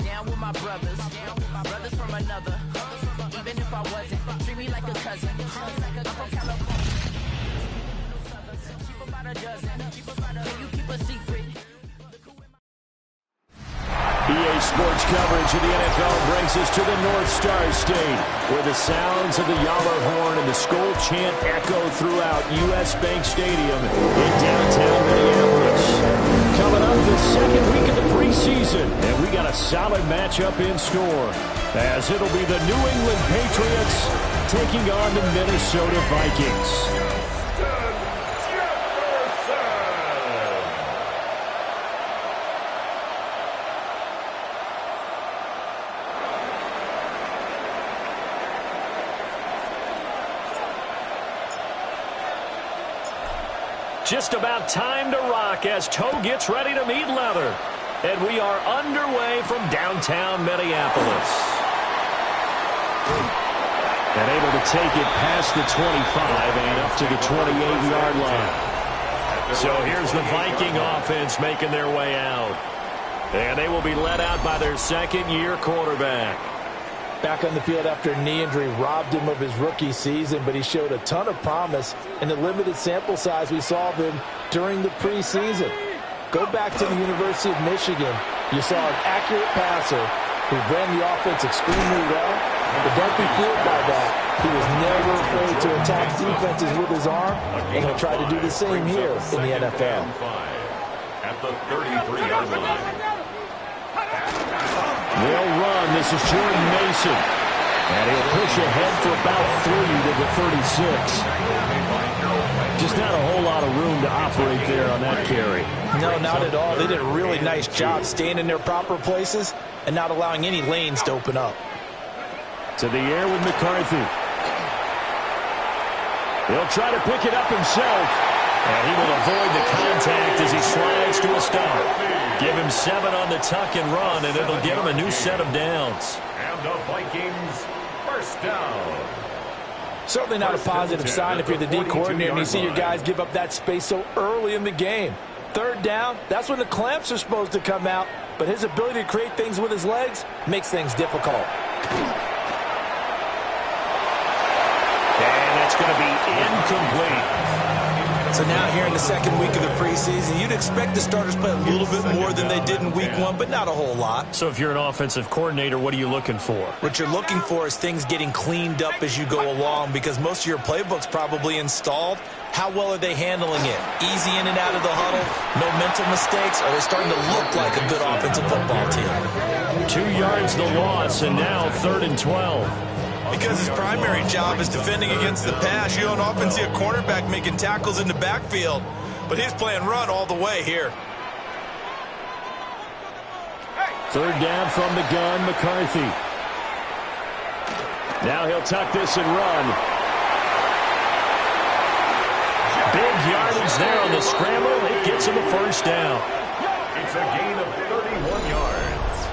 Down with my brothers from another. Even if I wasn't, treat me like a cousin. I'm from California. Keep about a dozen. Can you keep a secret? EA Sports coverage of the NFL brings us to the North Star State, where the sounds of the Yaller horn and the Skol chant echo throughout U.S. Bank Stadium in downtown Minneapolis. Coming up the second week of the preseason, and we got a solid matchup in store, as it'll be the New England Patriots taking on the Minnesota Vikings. Just about time to rock as toe gets ready to meet leather. And we are underway from downtown Minneapolis. And able to take it past the 25 and up to the 28-yard line. So here's the Viking offense making their way out. And they will be led out by their second-year quarterback. Back on the field after a knee injury robbed him of his rookie season, but he showed a ton of promise in the limited sample size we saw of him during the preseason. Go back to the University of Michigan. You saw an accurate passer who ran the offense extremely well, but don't be fooled by that. He was never afraid to attack defenses with his arm, and he'll try to do the same here in the NFL. At the 33-yard line. They'll run. This is Jordan Mason. And he'll push ahead for about 3 to the 36. Just not a whole lot of room to operate there on that carry. No, not at all. They did a really nice job staying in their proper places and not allowing any lanes to open up. To the air with McCarthy. He'll try to pick it up himself. And he will avoid the contact as he slides to a stop. Give him 7 on the tuck and run, and it'll give him a new set of downs. And the Vikings first down. Certainly not a positive sign if you're the D coordinator and you see your guys give up that space so early in the game. Third down, that's when the clamps are supposed to come out, but his ability to create things with his legs makes things difficult. And that's going to be incomplete. So now here in the second week of the preseason, you'd expect the starters play a little bit more than they did in week 1, but not a whole lot. So if you're an offensive coordinator, what are you looking for? What you're looking for is things getting cleaned up as you go along, because most of your playbook's probably installed. How well are they handling it? Easy in and out of the huddle, no mental mistakes? Are they starting to look like a good offensive football team? 2 yards the loss, and now 3rd and 12. Because his primary job is defending against the pass. You don't often see a cornerback making tackles in the backfield, but he's playing run all the way here. 3rd down from the gun, McCarthy. Now he'll tuck this and run. Big yardage there on the scramble. It gets him a first down. It's a gain of 31 yards.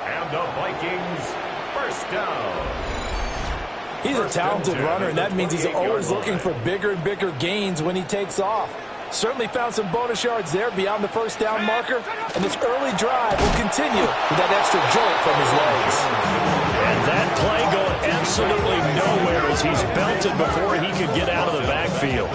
And the Vikings first down. He's a talented runner, and that means he's always looking for bigger and bigger gains when he takes off. Certainly found some bonus yards there beyond the first down marker, and this early drive will continue with that extra jolt from his legs. And that play going absolutely nowhere as he's belted before he could get out of the backfield.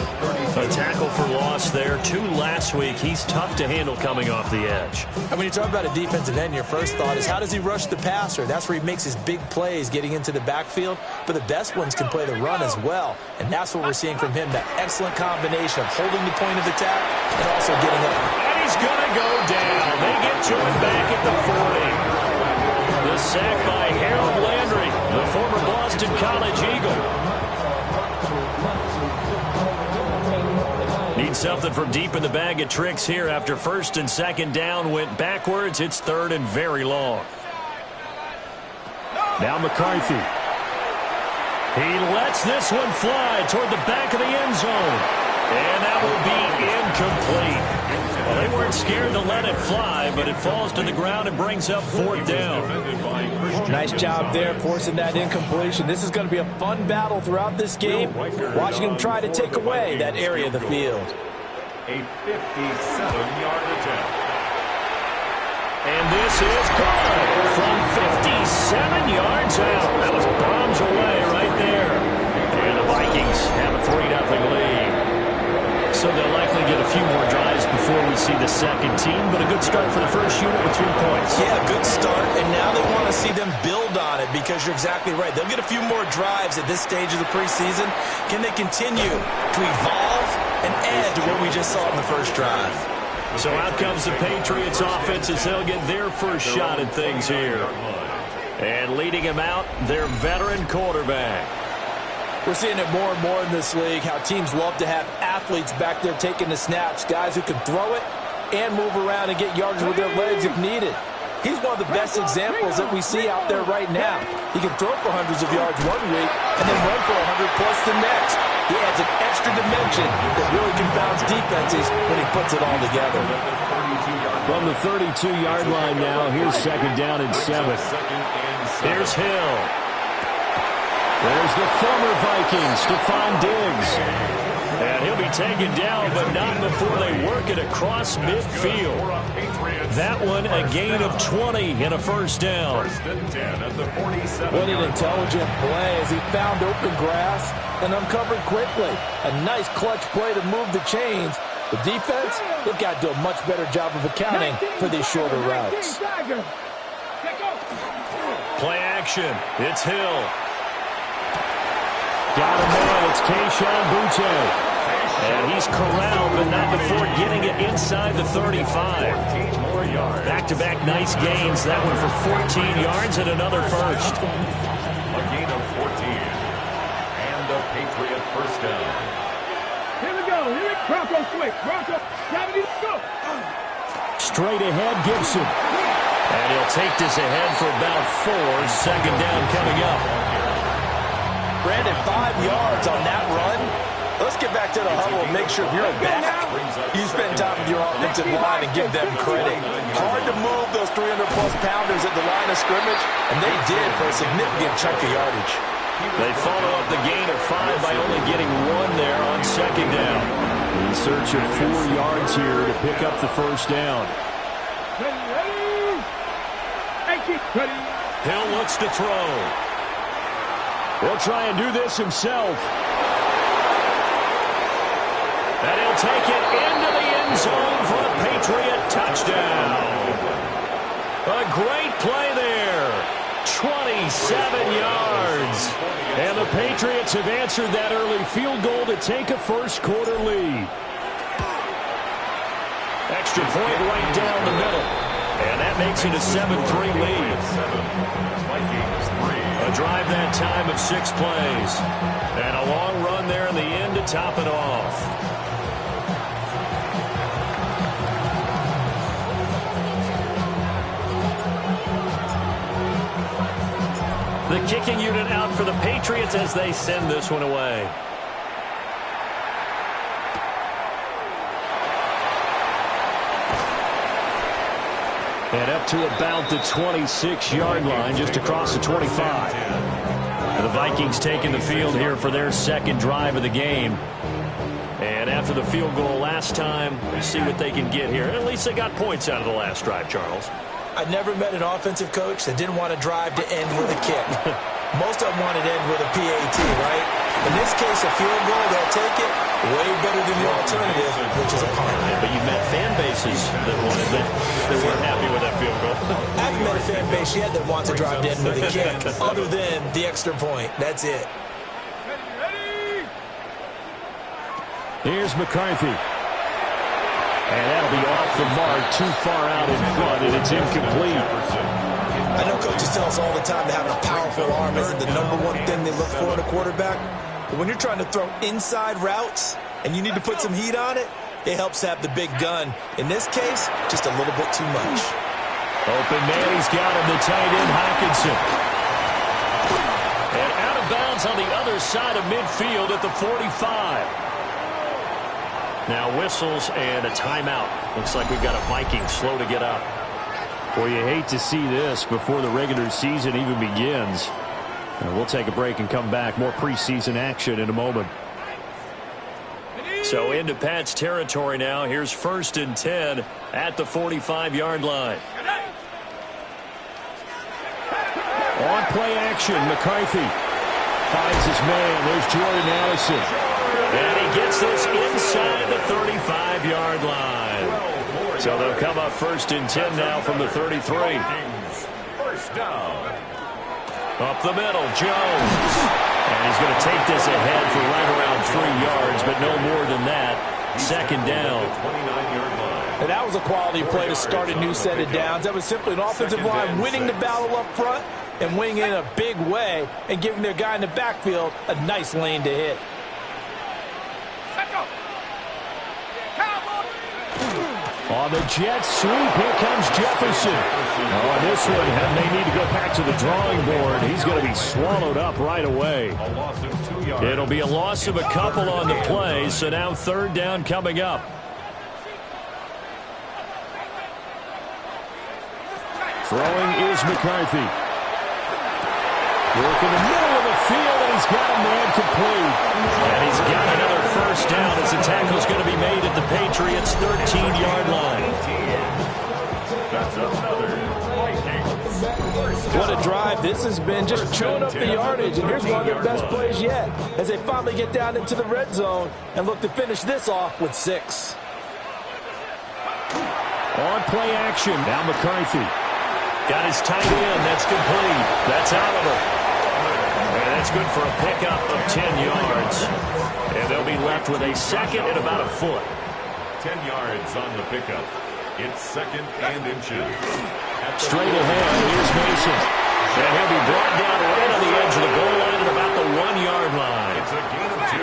A tackle for loss there. 2 last week. He's tough to handle coming off the edge. And when you talk about a defensive end, your first thought is how does he rush the passer? That's where he makes his big plays getting into the backfield. But the best ones can play the run as well. And that's what we're seeing from him, that excellent combination of holding the point of attack and also getting up. And he's going to go down. They get to him back at the 40. The sack by Harold Landry, the former Boston College Eagle. Need something from deep in the bag of tricks here after 1st and 2nd down went backwards. It's 3rd and very long. Now McCarthy. He lets this one fly toward the back of the end zone. And that will be incomplete. Well, they weren't scared to let it fly, but it falls to the ground and brings up 4th down. Nice job there forcing that incompletion. This is going to be a fun battle throughout this game, watching him try to take away that area of the field. A 57-yard attempt. And this is caught. see the second team, but a good start for the first unit with 3 points. Yeah, good start, and now they want to see them build on it because you're exactly right. They'll get a few more drives at this stage of the preseason. Can they continue to evolve and add to what we just saw in the first drive? So out comes the Patriots offense as they'll get their first shot at things here. And leading him out, their veteran quarterback. We're seeing it more and more in this league, how teams love to have athletes back there taking the snaps, guys who can throw it and move around and get yards with their legs if needed. He's one of the best examples that we see out there right now. He can throw for hundreds of yards one week and then run for 100+ the next. He adds an extra dimension that really confounds defenses when he puts it all together. From the 32-yard line now, here's 2nd down and 7. Here's Hill. There's the former Viking, Stephon Diggs. And he'll be taken down, but not before they work it across midfield. That one, a gain of 20 and a first down. What an intelligent play as he found open grass and uncovered quickly. A nice clutch play to move the chains. The defense, they've got to do a much better job of accounting for these shorter routes. Play action. It's Hill. Got him man. It's Kayshon Boutte. And he's corralled, but not before getting it inside the 35. Back-to-back nice gains. That one for 14 yards and another first. A gain of 14. And a Patriot first down. Here we go. Here we go. Bronco quick. Bronco. Gravity, let's go. Straight ahead, Gibson. And he'll take this ahead for about 4. 2nd down coming up. Brandon, 5 yards on that run. Let's get back to the huddle and make sure you're back. You spend time with your offensive line and give them credit. Hard to move those 300+ pounders at the line of scrimmage, and they did for a significant chunk of yardage. They follow up the gain of 5 by only getting 1 there on 2nd down. In search of 4 yards here to pick up the first down. Hill looks to throw. He'll try and do this himself. And he'll take it into the end zone for a Patriot touchdown. A great play there. 27 yards. And the Patriots have answered that early field goal to take a first-quarter lead. Extra point right down the middle. And that makes it a 7-3 lead. A drive that time of 6 plays. And a long run there in the end to top it off. The kicking unit out for the Patriots as they send this one away. And up to about the 26-yard line, just across the 25. And the Vikings taking the field here for their 2nd drive of the game. And after the field goal last time, we'll see what they can get here. At least they got points out of the last drive, Charles. I've never met an offensive coach that didn't want to drive to end with a kick. Most of them wanted to end with a PAT, right? In this case, a field goal, they'll take it. Way better than the alternative, which is a punt. But you've met fan bases that weren't happy with that field goal. I haven't met a fan base yet that wants to drive to end with a kick, other than the extra point. That's it. Here's McCarthy. And that'll be off the mark, too far out in front, and it's incomplete. I know coaches tell us all the time that having a powerful arm isn't the #1 thing they look for in a quarterback. But when you're trying to throw inside routes and you need to put some heat on it, it helps have the big gun. In this case, just a little bit too much. Open man, he's got him, the tight end, Hockenson. And out of bounds on the other side of midfield at the 45. Now whistles and a timeout. Looks like we've got a Viking slow to get up. Well, you hate to see this before the regular season even begins. We'll take a break and come back. More preseason action in a moment. So into Pat's territory now. Here's 1st and 10 at the 45-yard line. On play action, McCarthy finds his man. There's Jordan Addison. And he gets this inside the 35-yard line. So they'll come up 1st and 10 now from the 33. First down. Up the middle, Jones. And he's going to take this ahead for right around 3 yards, but no more than that. 2nd down. 29-yard line. And that was a quality play to start a new set of downs. That was simply an offensive line winning the battle up front and winning in a big way and giving their guy in the backfield a nice lane to hit. On the jet sweep, here comes Jefferson. On this one, and they need to go back to the drawing board. He's going to be swallowed up right away. A loss of 2 yards. It'll be a loss of a couple on the play, so now 3rd down coming up. Throwing is McCarthy. Work in the middle of the field, and he's got a man complete. And he's got another 1st down as the tackle's going to be made at the Patriots' 13-yard line. That's another Vikings. What a drive this has been, just chewing up the yardage. And here's one of their best plays yet as they finally get down into the red zone and look to finish this off with 6. On play action, now McCarthy. Got his tight end. That's complete. That's out of it. And that's good for a pickup of 10 yards. And they'll be left with a 2nd and about a foot. 10 yards on the pickup. It's 2nd and inches. Straight ahead, here's Mason. And he'll be brought down right on the edge of the goal line at about the 1-yard line. It's a gain of 2.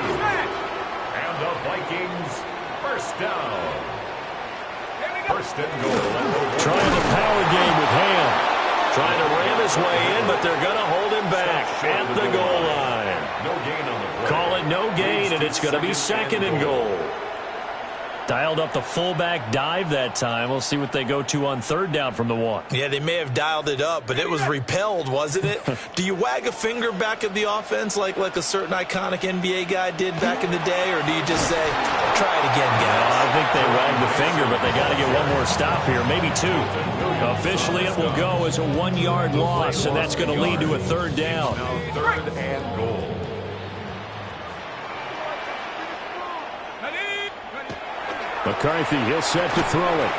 And the Vikings, 1st down. 1st and goal. Trying the power game with Ham. Trying to ram his way in, but they're going to hold him back at the goal line. No gain on the play. Call it no gain, and it's going to be 2nd and goal. Dialed up the fullback dive that time. We'll see what they go to on 3rd down from the 1. Yeah, they may have dialed it up, but it was repelled, wasn't it? Do you wag a finger back at the offense like a certain iconic NBA guy did back in the day, or do you just say, try it again, guys? I think they wagged the finger, but they got to get one more stop here, maybe 2. Officially, it will go as a 1-yard loss, and that's going to lead to a 3rd down. Now 3rd and goal. McCarthy, he'll set to throw it.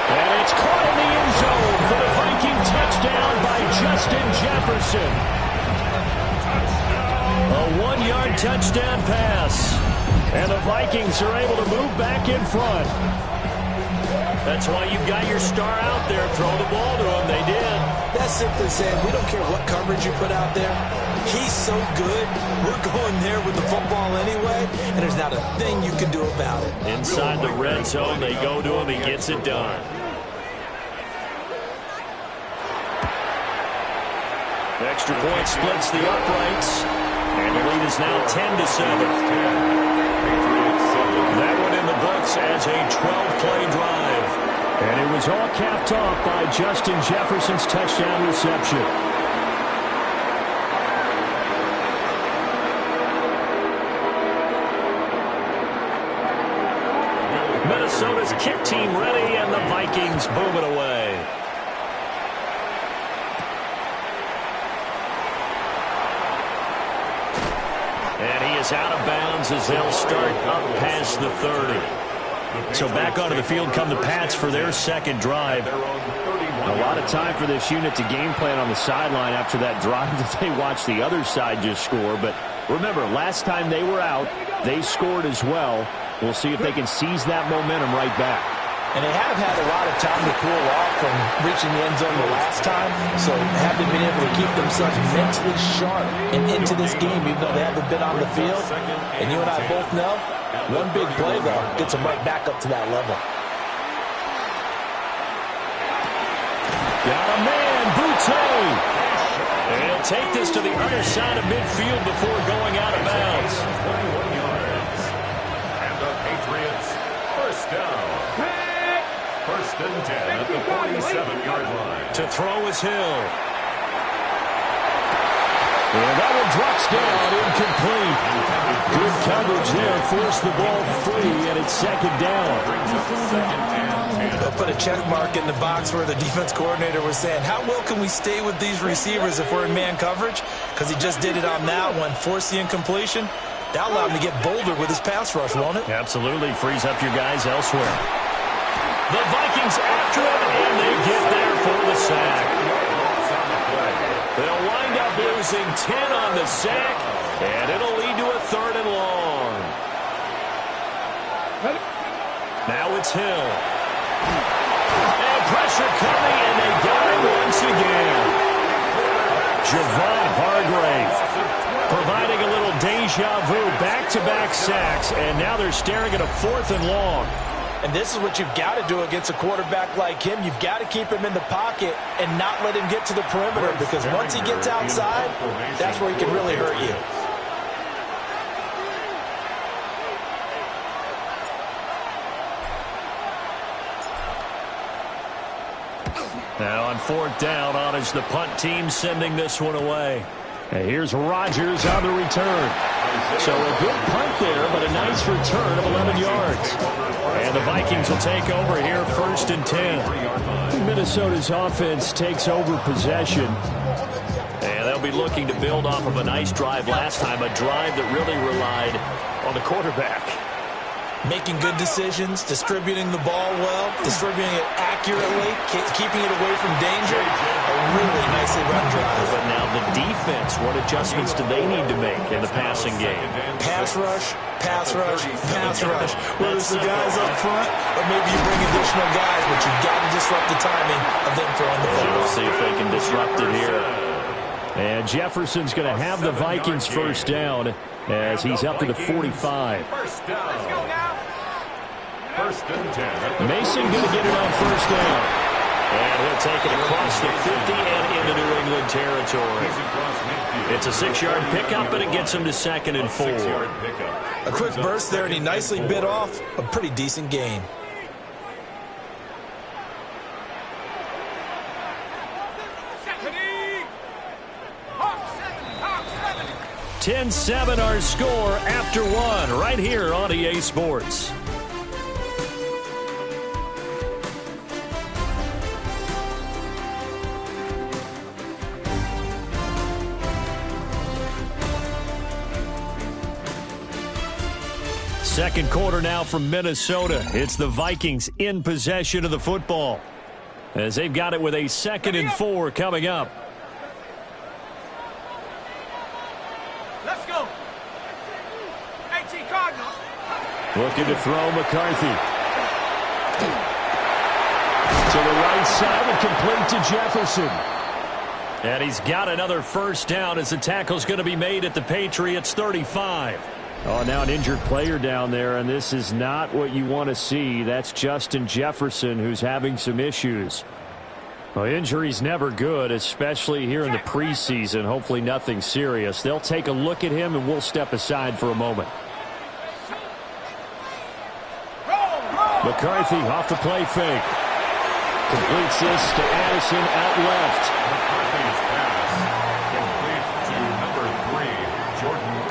And it's caught in the end zone for the Viking touchdown by Justin Jefferson. A 1-yard touchdown pass. And the Vikings are able to move back in front. That's why you've got your star out there. Throw the ball to him. They did. That's simply saying we don't care what coverage you put out there. He's so good. We're going there with the football anyway, and there's not a thing you can do about it. Inside the red zone, they go to him. He gets it done. Extra point splits the uprights, and the lead is now 10-7. That one in the books as a 12-play drive. And it was all capped off by Justin Jefferson's touchdown reception. Minnesota's kick team ready, and the Vikings boom it away. And he is out of bounds as they'll start up past the 30. So back onto the field come the Pats for their 2nd drive. A lot of time for this unit to game plan on the sideline after that drive that they watched the other side just score. But remember, last time they were out, they scored as well. We'll see if they can seize that momentum right back. And they have had a lot of time to cool off from reaching the end zone the last time, so have they been able to keep themselves mentally sharp and into this game, even though they haven't been on the field. And you and I both know, one big play, though, gets them right back up to that level. Got a man, Boutte. And he'll take this to the other side of midfield before going out of bounds. 21 yards. And the Patriots, 1st down. 1st and 10 at the 47-yard line. To throw is Hill. And that one drops down, incomplete. Good coverage there, forced the ball free, and it's 2nd down. They'll put a check mark in the box where the defense coordinator was saying, how well can we stay with these receivers if we're in man coverage? Because he just did it on that one, forced the incompletion. That'll allow him to get bolder with his pass rush, won't it? Absolutely, frees up your guys elsewhere. The Vikings Vikings after him, and they get there for the sack. They'll wind up losing 10 on the sack, and it'll lead to a 3rd and long. Now it's Hill. And pressure coming, and they got him once again. Javon Hargrave providing a little deja vu, back-to-back sacks, and now they're staring at a 4th and long. And this is what you've got to do against a quarterback like him. You've got to keep him in the pocket and not let him get to the perimeter, because once he gets outside, that's where he can really hurt you. Now on 4th down, on is the punt team sending this one away. And here's Rodgers on the return. So a good punt there, but a nice return of 11 yards. And the Vikings will take over here, 1st and 10. Minnesota's offense takes over possession. And they'll be looking to build off of a nice drive last time, a drive that really relied on the quarterback. Making good decisions, distributing the ball well, distributing it accurately, keeping it away from danger. A really nicely run drive. But now the defense, what adjustments do they need to make in the passing game? Pass rush, pass rush, pass rush. Whether it's the guys up front or maybe you bring additional guys, but you've got to disrupt the timing of them throwing the football. We'll see if they can disrupt it here. And Jefferson's going to have the Vikings 1st down as he's up to the 45. First down. 1st and 10. Mason going to get it on 1st down. And he'll take it across the 50 and into New England territory. It's a 6-yard pickup, and it gets him to 2nd and 4. A quick burst there, and he nicely bit off a pretty decent gain. Hawk 10-7 our score after 1 right here on EA Sports. Second quarter now from Minnesota. It's the Vikings in possession of the football as they've got it with a 2nd and 4 coming up. Let's go. 18 Cardinals. Looking to throw McCarthy. To the right side and complete to Jefferson. And he's got another 1st down as the tackle's going to be made at the Patriots 35. Oh, now an injured player down there, and this is not what you want to see. That's Justin Jefferson, who's having some issues. Well, injury's never good, especially here in the preseason. Hopefully nothing serious. They'll take a look at him, and we'll step aside for a moment. McCarthy off the play fake. Completes this to Addison out left.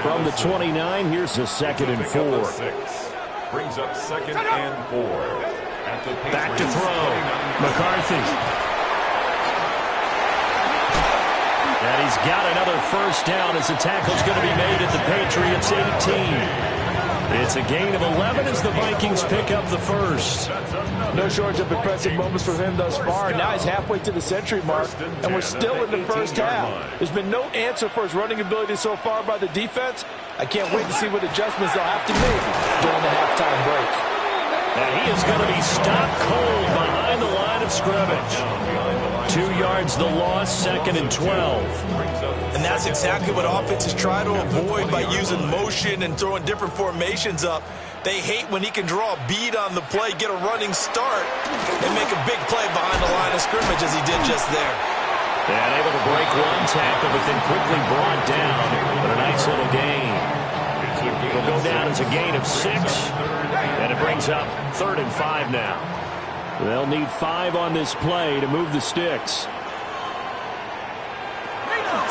From the 29, here's the 2nd and 4. Brings up 2nd and 4. Back to throw. McCarthy. And he's got another 1st down as the tackle's going to be made at the Patriots 18. It's a gain of 11 as the Vikings pick up the 1st. No shortage of impressive moments from him thus far. Now he's halfway to the century mark, and we're still in the 1st half. There's been no answer for his running ability so far by the defense. I can't wait to see what adjustments they'll have to make during the halftime break. And he is going to be stopped cold behind the line of scrimmage. 2 yards the loss, 2nd and 12. And that's exactly what offenses try to avoid by using motion and throwing different formations up. They hate when he can draw a bead on the play, get a running start, and make a big play behind the line of scrimmage as he did just there. And able to break one tackle, but then quickly brought down. But a nice little gain. Will go down as a gain of 6. And it brings up 3rd and 5 now. They'll need 5 on this play to move the sticks.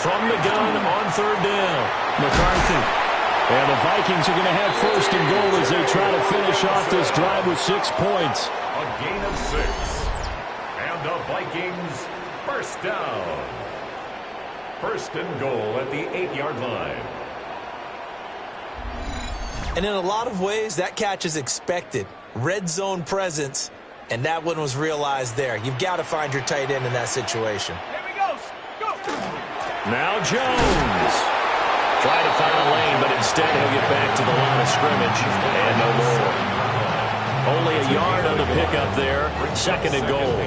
From the gun on 3rd down, McCarthy. And the Vikings are going to have 1st and goal as they try to finish off this drive with 6 points. A gain of 6. And the Vikings 1st down. 1st and goal at the 8-yard line. And in a lot of ways, that catch is expected. Red zone presence. And that one was realized there. You've got to find your tight end in that situation. Here we go. Go. Now Jones. Try to find a lane, but instead he'll get back to the line of scrimmage. And no more. Only a yard on the pickup there. 2nd and goal.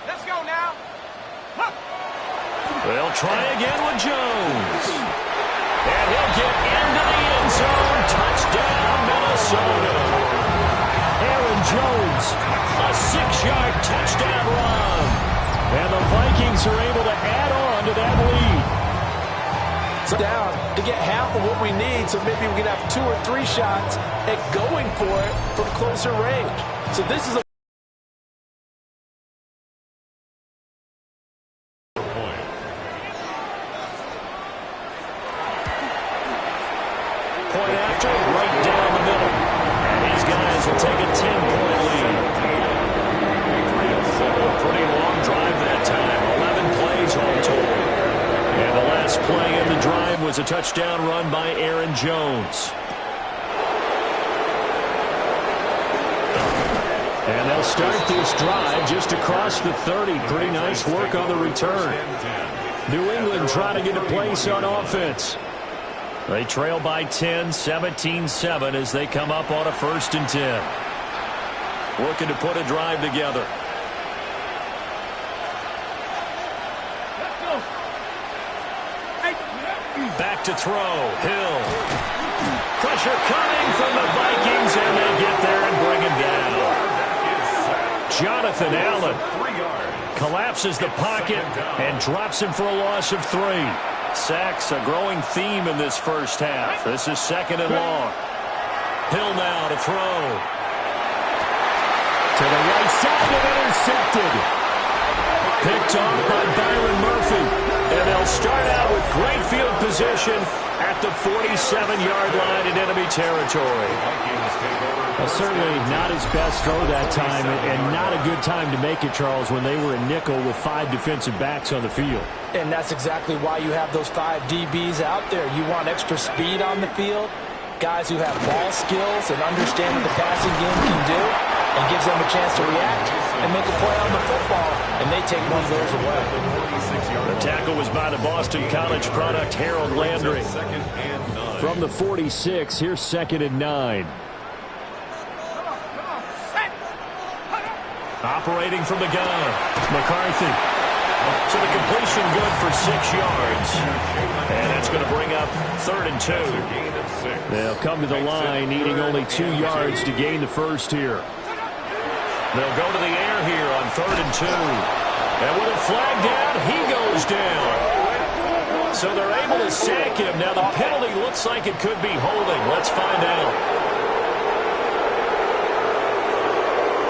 Let's go now. They'll try again with Jones. And he'll get into the end zone. Touchdown, Minnesota. Aaron Jones, a 6-yard touchdown run. And the Vikings are able to add on to that lead. Down to get half of what we need, so maybe we can have 2 or 3 shots at going for it from closer range. So this is a point after, right down the middle. And these guys will take a 10-point lead. A pretty long drive that time. 11 plays all told. And the last play in the drive was a touchdown run by Aaron Jones. And they'll start this drive just across the 30. Pretty nice work on the return. New England trying to get a place on offense. They trail by 10, 17-7 as they come up on a 1st and 10. Looking to put a drive together. Back to throw. Hill. Pressure coming from the Vikings, and they get there and bring him down. Jonathan Allen collapses the pocket and drops him for a loss of 3. Sacks, a growing theme in this first half. This is 2nd and long. Hill now to throw. To the right side and intercepted. Picked off by Byron Murphy. And they'll start out with great field position at the 47-yard line in enemy territory. Well, certainly not his best throw that time, and not a good time to make it, Charles, when they were in nickel with 5 defensive backs on the field. And that's exactly why you have those 5 DBs out there. You want extra speed on the field, guys who have ball skills and understand what the passing game can do, and gives them a chance to react and make a play on the football, and they take one of those away. The tackle was by the Boston College product, Harold Landry. From the 46, here's 2nd and 9. Operating from the gun, McCarthy. So the completion good for 6 yards. And that's going to bring up 3rd and 2. They'll come to the line needing only 2 yards to gain the first here. They'll go to the air here on 3rd and 2. And with a flag down, he goes down. So they're able to sack him. Now the penalty looks like it could be holding. Let's find out.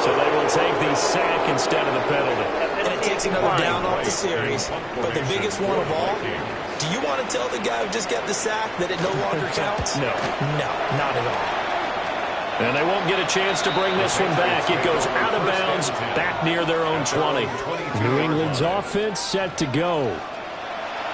So they will take the sack instead of the penalty. And it takes another down off the series. But the biggest one of all, do you want to tell the guy who just got the sack that it no longer counts? No. No, not at all. And they won't get a chance to bring this one back. It goes out of bounds, back near their own 20. New England's offense set to go.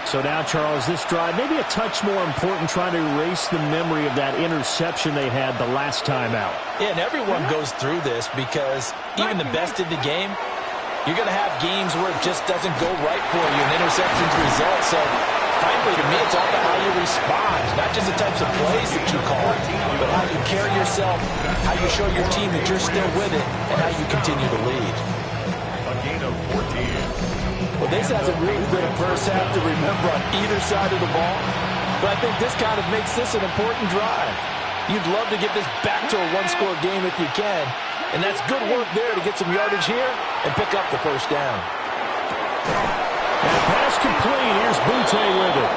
So now, Charles, this drive maybe a touch more important, trying to erase the memory of that interception they had the last time out. Yeah, and everyone goes through this because even the best in the game, you're going to have games where it just doesn't go right for you and interceptions result. So, frankly, to me, it's all about how you respond, not just the types of plays that you call, but how you carry yourself, how you show your team that you're still with it, and how you continue to lead. A gain of 14. Well, this hasn't really been a first half to remember on either side of the ball, but I think this kind of makes this an important drive. You'd love to get this back to a one-score game if you can, and that's good work there to get some yardage here and pick up the first down. And pass complete. Here's Butte with it.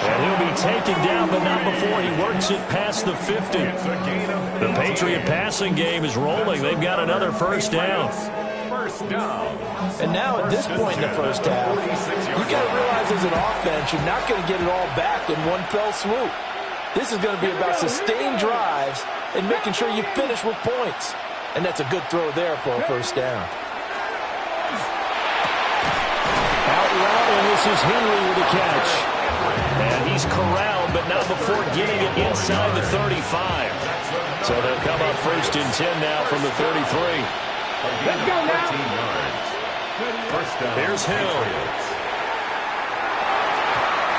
And he'll be taken down, but not before he works it past the 50. The Patriot passing game is rolling. They've got another first down. And now at this point in the first half, you've got to realize as an offense, you're not going to get it all back in one fell swoop. This is going to be about sustained drives and making sure you finish with points. And that's a good throw there for a first down. Out route, and this is Henry with a catch. And he's corralled, but not before getting it inside the 35. So they'll come up 1st and 10 now from the 33. Let's go now. Here's Hill.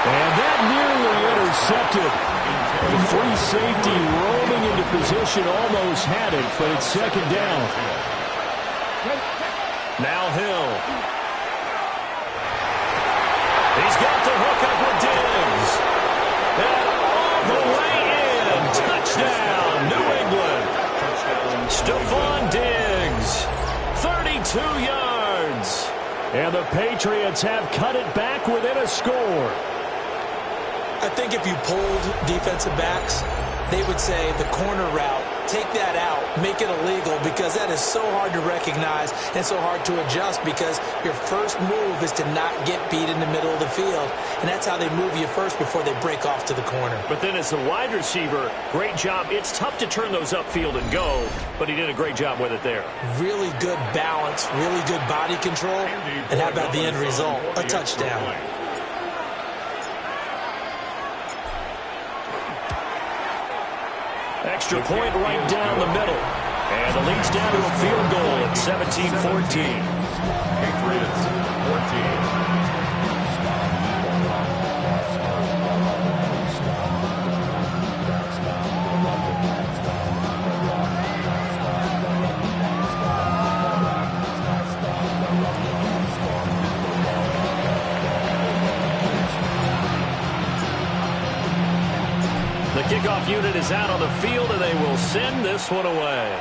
And that nearly intercepted. The free safety roaming into position almost had it, but it's 2nd down. Now Hill. He's got the hook up with Diggs. And all the way in. Touchdown, New England. Stephon Diggs, 32 yards. And the Patriots have cut it back within a score. I think if you pulled defensive backs, they would say the corner route, take that out, make it illegal, because that is so hard to recognize and so hard to adjust, because your first move is to not get beat in the middle of the field, and that's how they move you first before they break off to the corner. But then as a wide receiver, great job. It's tough to turn those upfield and go, but he did a great job with it there. Really good balance, really good body control, and how about the end result? A touchdown. Extra point right down the middle. And the lead's down to a field goal at 17-14. Patriots 14. The kickoff unit is out on the field, and they will send this one away.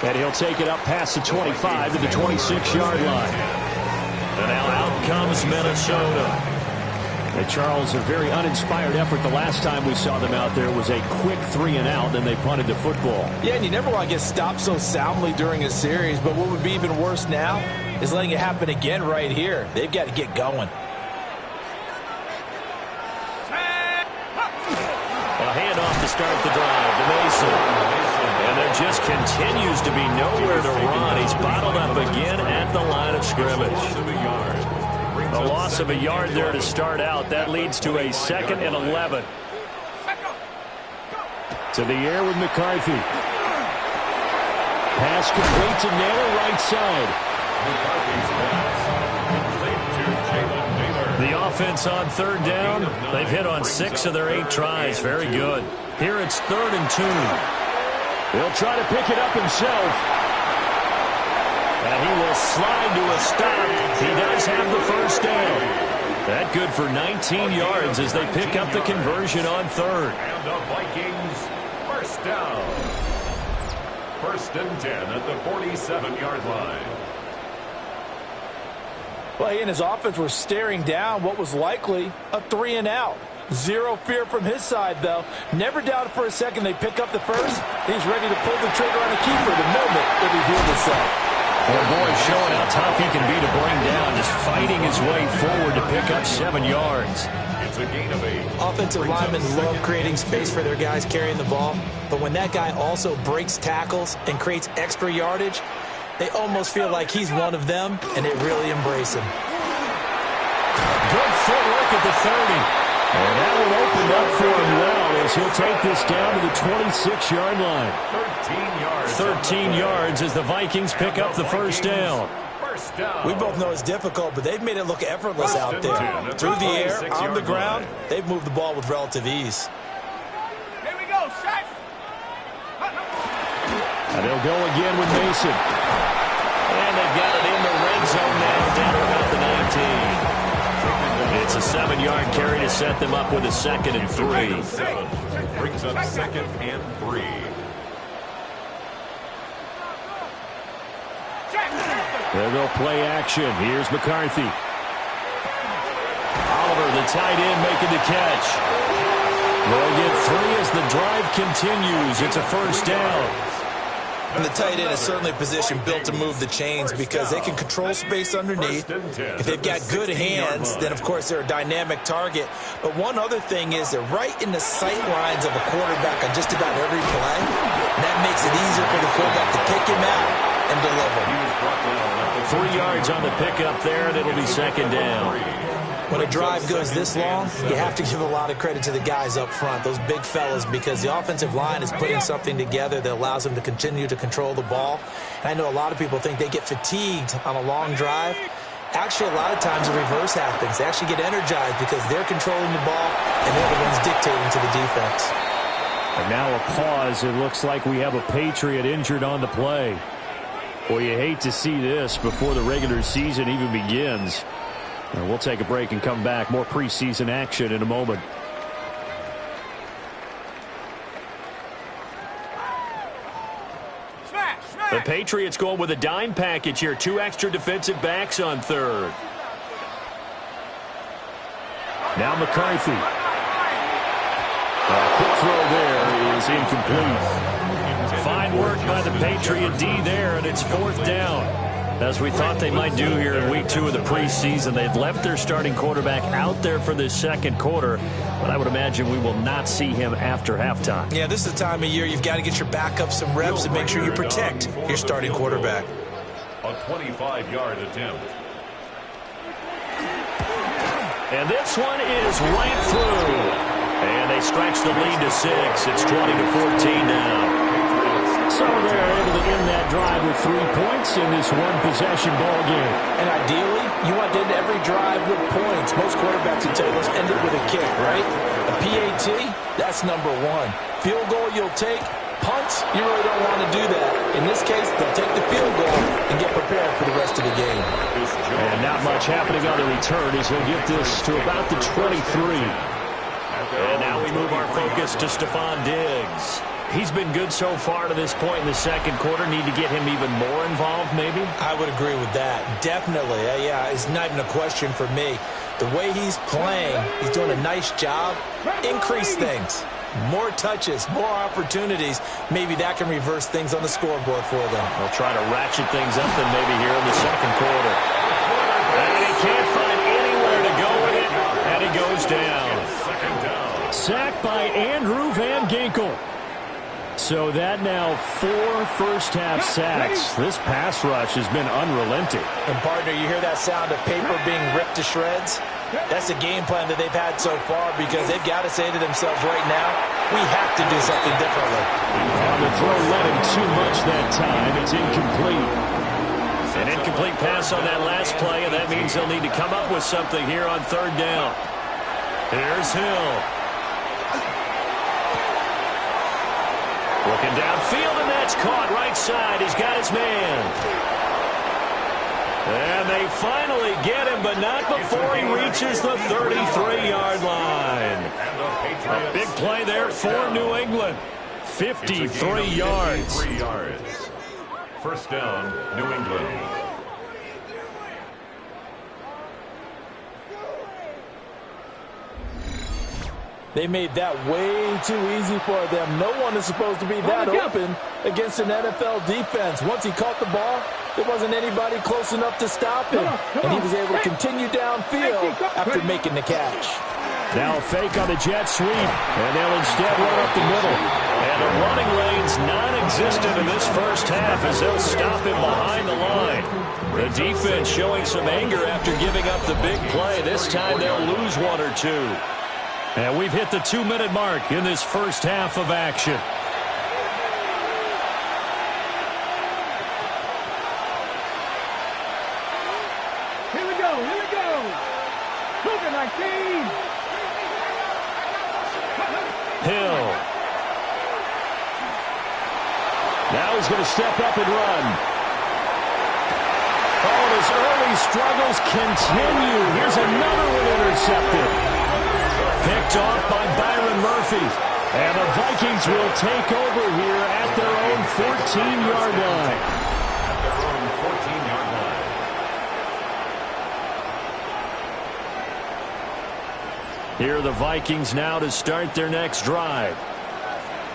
And he'll take it up past the 25 to the 26-yard line. And now out comes Minnesota. And Charles, a very uninspired effort. The last time we saw them out there was a quick 3-and-out, then they punted the football. Yeah, and you never want to get stopped so soundly during a series, but what would be even worse now is letting it happen again right here. They've got to get going. A handoff to start the drive to Mason. And there just continues to be nowhere to run. He's bottled up again at the line of scrimmage. A loss of a yard there to start out. That leads to a 2nd and 11. To the air with McCarthy. Pass complete to Naylor, right side. The offense on 3rd down. They've hit on 6 of their 8 tries. Very good. Here it's 3rd and 2. He'll try to pick it up himself. And he will slide to a stop. He does have the 1st down. That good for 19 yards as they pick up the conversion on 3rd. And the Vikings, 1st down. 1st and 10 at the 47-yard line. Well, he and his offense were staring down what was likely a 3-and-out. Zero fear from his side, though. Never doubted for a second they pick up the first. He's ready to pull the trigger on the keeper the moment it revealed itself. Well, boy, showing how tough he can be to bring down, just fighting his way forward to pick up 7 yards. It's a gain of 8. Offensive linemen love creating space for their guys carrying the ball, but when that guy also breaks tackles and creates extra yardage, they almost feel like he's one of them, and they really embrace him. Good footwork at the 30. And that will open up for him well as he'll take this down to the 26-yard line. 13 yards as the Vikings pick up the 1st down. We both know it's difficult, but they've made it look effortless out there. Through the air, on the ground, they've moved the ball with relative ease. Here we go, set. And they'll go again with Mason. And they've got it in the red zone now, down about the 19. It's a 7-yard carry to set them up with a 2nd and 3. Brings up 2nd and 3. They'll go play action. Here's McCarthy. Oliver, the tight end, making the catch. They'll get 3 as the drive continues. It's a 1st down. And the tight end is certainly a position built to move the chains because they can control space underneath. If they've got good hands, then, of course, they're a dynamic target. But one other thing is they're right in the sight lines of a quarterback on just about every play. And that makes it easier for the fullback to pick him out and deliver. 3 yards on the pickup there, and it'll be second down. When a drive goes this long, you have to give a lot of credit to the guys up front, those big fellas, because the offensive line is putting something together that allows them to continue to control the ball. And I know a lot of people think they get fatigued on a long drive. Actually, a lot of times the reverse happens. They actually get energized because they're controlling the ball and they're the ones dictating to the defense. And now a pause. It looks like we have a Patriot injured on the play. Boy, you hate to see this before the regular season even begins. We'll take a break and come back. More preseason action in a moment. The Patriots going with a dime package here. 2 extra defensive backs on third. Now McCarthy. A quick throw there is incomplete. Fine work by the Patriot D there, and it's 4th down. As we thought they might do here in week 2 of the preseason, they'd left their starting quarterback out there for this second quarter, but I would imagine we will not see him after halftime. Yeah, this is the time of year you've got to get your backup some reps and make sure you protect your starting quarterback. A 25-yard attempt. And this one is right through. And they stretch the lead to 6. It's 20-14 now. So they're able to end that drive with 3 points in this one-possession ball game. And ideally, you want to end every drive with points. Most quarterbacks would tell you, let's end it with a kick, right? A PAT, that's number 1. Field goal you'll take. Punts, you really don't want to do that. In this case, they'll take the field goal and get prepared for the rest of the game. And not much happening on the return as they'll get this to about the 23. And now we move our focus to Stephon Diggs. He's been good so far to this point in the second quarter. Need to get him even more involved, maybe? I would agree with that. Definitely. Yeah, it's not even a question for me. The way he's playing, he's doing a nice job. Increase things. More touches, more opportunities. Maybe that can reverse things on the scoreboard for them. They'll try to ratchet things up then maybe here in the second quarter. And he can't find anywhere to go with it. And he goes down. Sacked by Andrew Van Ginkel. So that now 4 first-half sacks. This pass rush has been unrelenting. And, partner, you hear that sound of paper being ripped to shreds? That's the game plan that they've had so far because they've got to say to themselves right now, we have to do something differently. And the throw led him too much that time. It's incomplete. An incomplete pass on that last play, and that means they'll need to come up with something here on 3rd down. Here's Hill. Looking downfield, and that's caught right side. He's got his man. And they finally get him, but not before he reaches the 33-yard line. A big play there for New England. 53 yards. 3 yards. First down, New England. They made that way too easy for them. No one is supposed to be that open against an NFL defense. Once he caught the ball, there wasn't anybody close enough to stop him. And he was able to continue downfield after making the catch. Now a fake on the jet sweep, and they'll instead run up the middle. And the running lane's non-existent in this first half as they'll stop him behind the line. The defense showing some anger after giving up the big play. This time they'll lose 1 or 2. And we've hit the 2-minute mark in this first half of action. Here we go, here we go. Moving like these. Hill. Now he's going to step up and run. Oh, his early struggles continue. Here's another one intercepted. Picked off by Byron Murphy. And the Vikings will take over here at their own 14-yard line. At their own 14-yard line. Here are the Vikings now to start their next drive.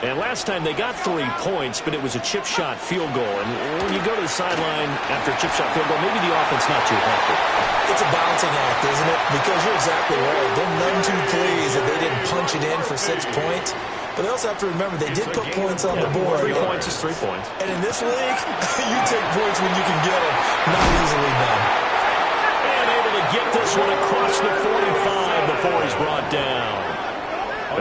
And last time they got 3 points, but it was a chip shot field goal. And when you go to the sideline after a chip shot field goal, maybe the offense not too happy. It's a balancing act, isn't it? Because you're exactly right. They're none too pleased that they didn't punch it in for 6 points. But they also have to remember they did put points on the board. 3 points is 3 points. And in this league, you take points when you can get them. Not easily done. And able to get this one across the 45 before he's brought down.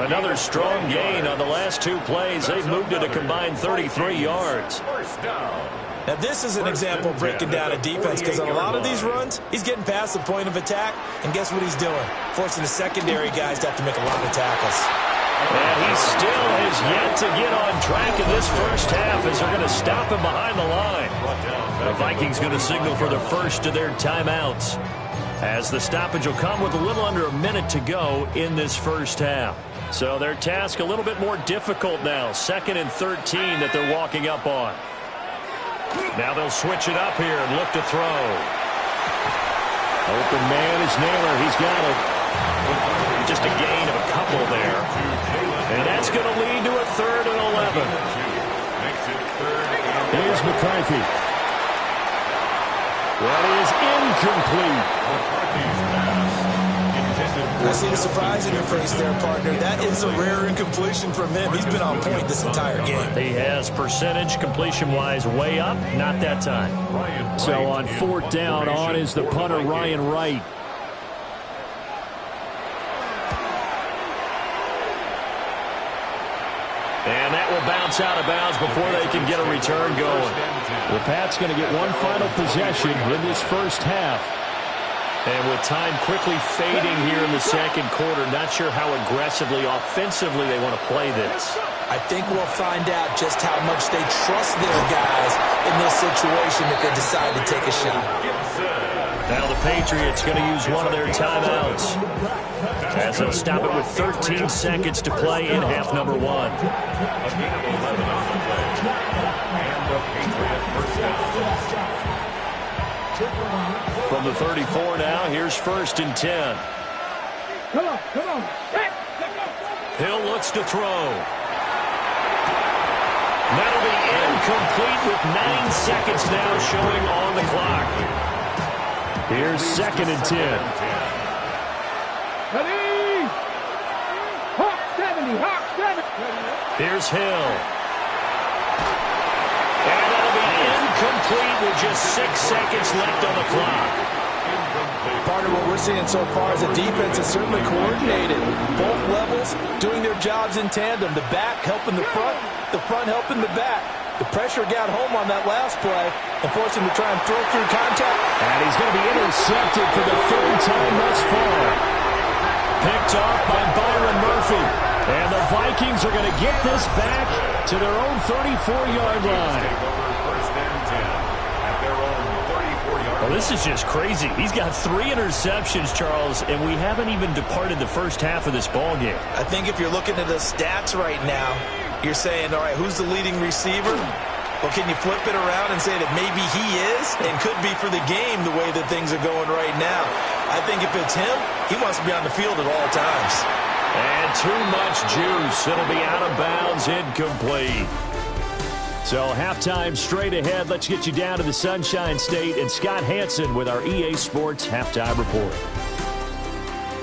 Another strong gain on the last 2 plays. They've moved it a combined 33 yards. Now, this is an example of breaking down a defense because on a lot of these runs, he's getting past the point of attack, and guess what he's doing? Forcing the secondary guys to have to make a lot of tackles. And he still has yet to get on track in this first half as they're going to stop him behind the line. The Vikings going to signal for the first of their timeouts as the stoppage will come with a little under a minute to go in this first half. So their task a little bit more difficult now. 2nd and 13 that they're walking up on. Now they'll switch it up here and look to throw. Open man is Naylor. He's got it. Just a gain of a couple there. And that's going to lead to a 3rd and 11. Here's McCarthy. That is incomplete. I see the surprise in your face there, partner. That is a rare incompletion from him. He's been on point this entire game. He has percentage completion-wise way up. Not that time. So on 4th down, on is the punter, Ryan Wright. And that will bounce out of bounds before they can get a return going. The Pats going to get one final possession in this first half. And with time quickly fading here in the second quarter, not sure how aggressively, offensively they want to play this. I think we'll find out just how much they trust their guys in this situation if they decide to take a shot. Now the Patriots going to use one of their timeouts as they'll stop it with 13 seconds to play in half number 1. From the 34 now, here's 1st and 10. Come on. Hill looks to throw. That'll be incomplete with 9 seconds now showing on the clock. Here's 2nd and 10. Ready? Hawk 70. Here's Hill. And that'll be incomplete with just 6 seconds left on the clock. Part of what we're seeing so far is the defense is certainly coordinated. Both levels doing their jobs in tandem. The back helping the front helping the back. The pressure got home on that last play and forced him to try and throw through contact. And he's going to be intercepted for the 3rd time thus far. Picked off by Byron Murphy. And the Vikings are going to get this back to their own 34-yard line. Well, this is just crazy. He's got 3 interceptions, Charles, and we haven't even departed the first half of this ball game. I think if you're looking at the stats right now, you're saying, all right, who's the leading receiver? Well, can you flip it around and say that maybe he is and could be for the game the way that things are going right now? I think if it's him, he wants to be on the field at all times. And too much juice. It'll be out of bounds, incomplete. So halftime straight ahead. Let's get you down to the Sunshine State and Scott Hansen with our EA Sports Halftime Report.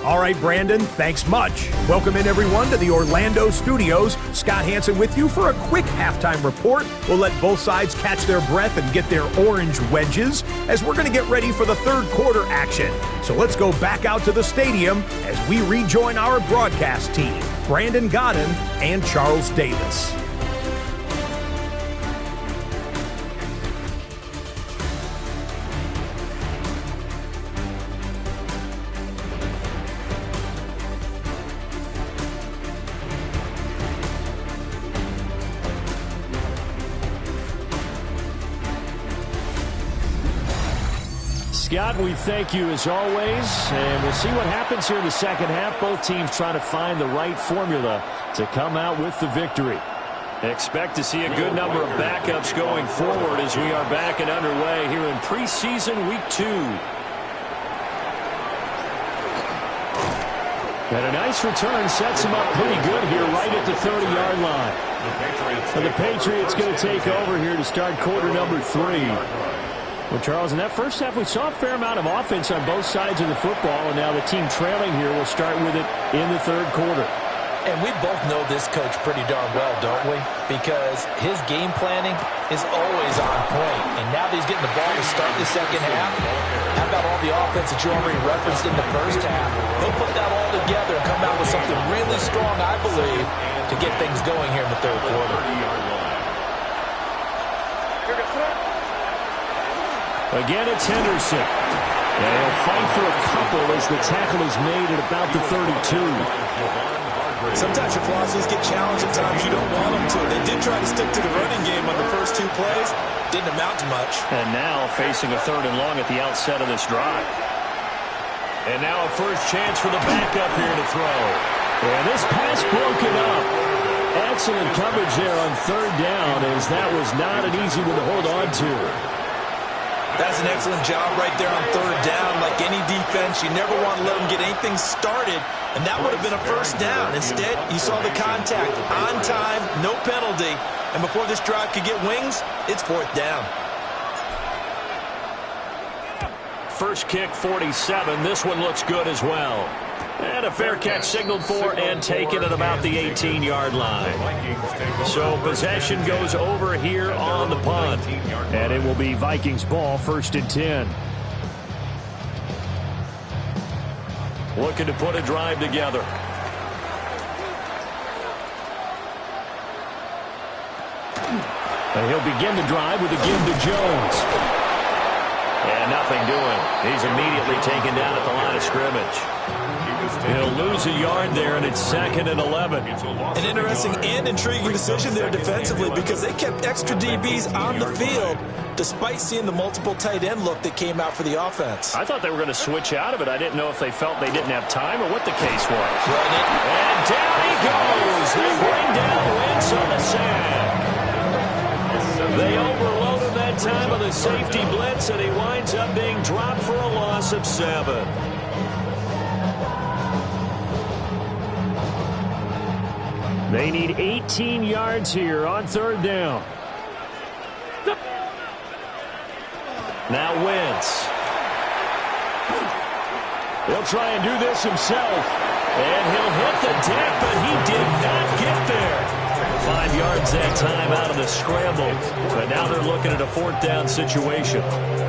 All right, Brandon, thanks much. Welcome in, everyone, to the Orlando studios. Scott Hansen with you for a quick halftime report. We'll let both sides catch their breath and get their orange wedges as we're going to get ready for the 3rd quarter action. So let's go back out to the stadium as we rejoin our broadcast team, Brandon Godden and Charles Davis. Scott, we thank you as always, and we'll see what happens here in the second half. Both teams trying to find the right formula to come out with the victory. Expect to see a good number of backups going forward as we are back and underway here in preseason week 2. And a nice return sets him up pretty good here right at the 30-yard line. And the Patriots going to take over here to start quarter number 3. Well, Charles, in that first half, we saw a fair amount of offense on both sides of the football, and now the team trailing here will start with it in the 3rd quarter. And we both know this coach pretty darn well, don't we? Because his game planning is always on point. And now that he's getting the ball to start the second half, how about all the offense that you already referenced in the first half? He'll put that all together and come out with something really strong, I believe, to get things going here in the third quarter. Again, it's Henderson. And he'll fight for a couple as the tackle is made at about the 32. Sometimes your philosophies get challenged at times you don't want them to. They did try to stick to the running game on the first 2 plays. Didn't amount to much. And now facing a 3rd and long at the outset of this drive. And now a first chance for the backup here to throw. And this pass broken up. Excellent coverage there on 3rd down, as that was not an easy one to hold on to. That's an excellent job right there on 3rd down. Like any defense, you never want to let them get anything started, and that would have been a first down. Instead, you saw the contact on time, no penalty, and before this drive could get wings, it's 4th down. First kick, 47. This one looks good as well. And a fair catch signaled for and taken at about the 18-yard line. So possession goes over here on the punt. And it will be Vikings ball, 1st and 10. Looking to put a drive together. And he'll begin the drive with a give to Jones. And nothing doing. He's immediately taken down at the line of scrimmage. He'll lose a yard there, and it's 2nd and 11. An interesting and intriguing decision there defensively, because they kept extra DBs on the field despite seeing the multiple tight end look that came out for the offense. I thought they were going to switch out of it. I didn't know if they felt they didn't have time or what the case was. And down he goes. They bring down Wentz on the sack. They overloaded that time of the safety blitz, and he winds up being dropped for a loss of 7. They need 18 yards here on 3rd down. Now Wentz. He'll try and do this himself. And he'll hit the deck, but he did not get there. 5 yards that time out of the scramble. But now they're looking at a 4th down situation.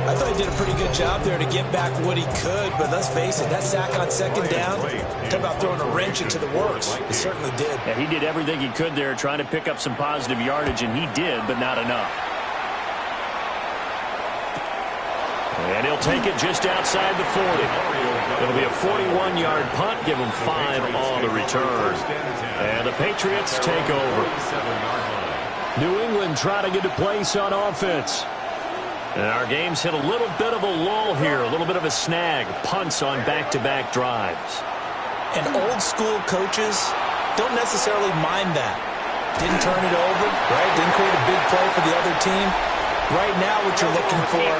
I thought he did a pretty good job there to get back what he could, but let's face it, that sack on 2nd down, talk about throwing a wrench into the works. He certainly did. Yeah, he did everything he could there, trying to pick up some positive yardage, and he did, but not enough. And he'll take it just outside the 40. It'll be a 41-yard punt, give him 5 on the return. And the Patriots take over. New England trying to get to place on offense. And our game's hit a little bit of a lull here, a little bit of a snag. Punts on back-to-back drives. And old-school coaches don't necessarily mind that. Didn't turn it over, right? Didn't create a big play for the other team. Right now what you're looking for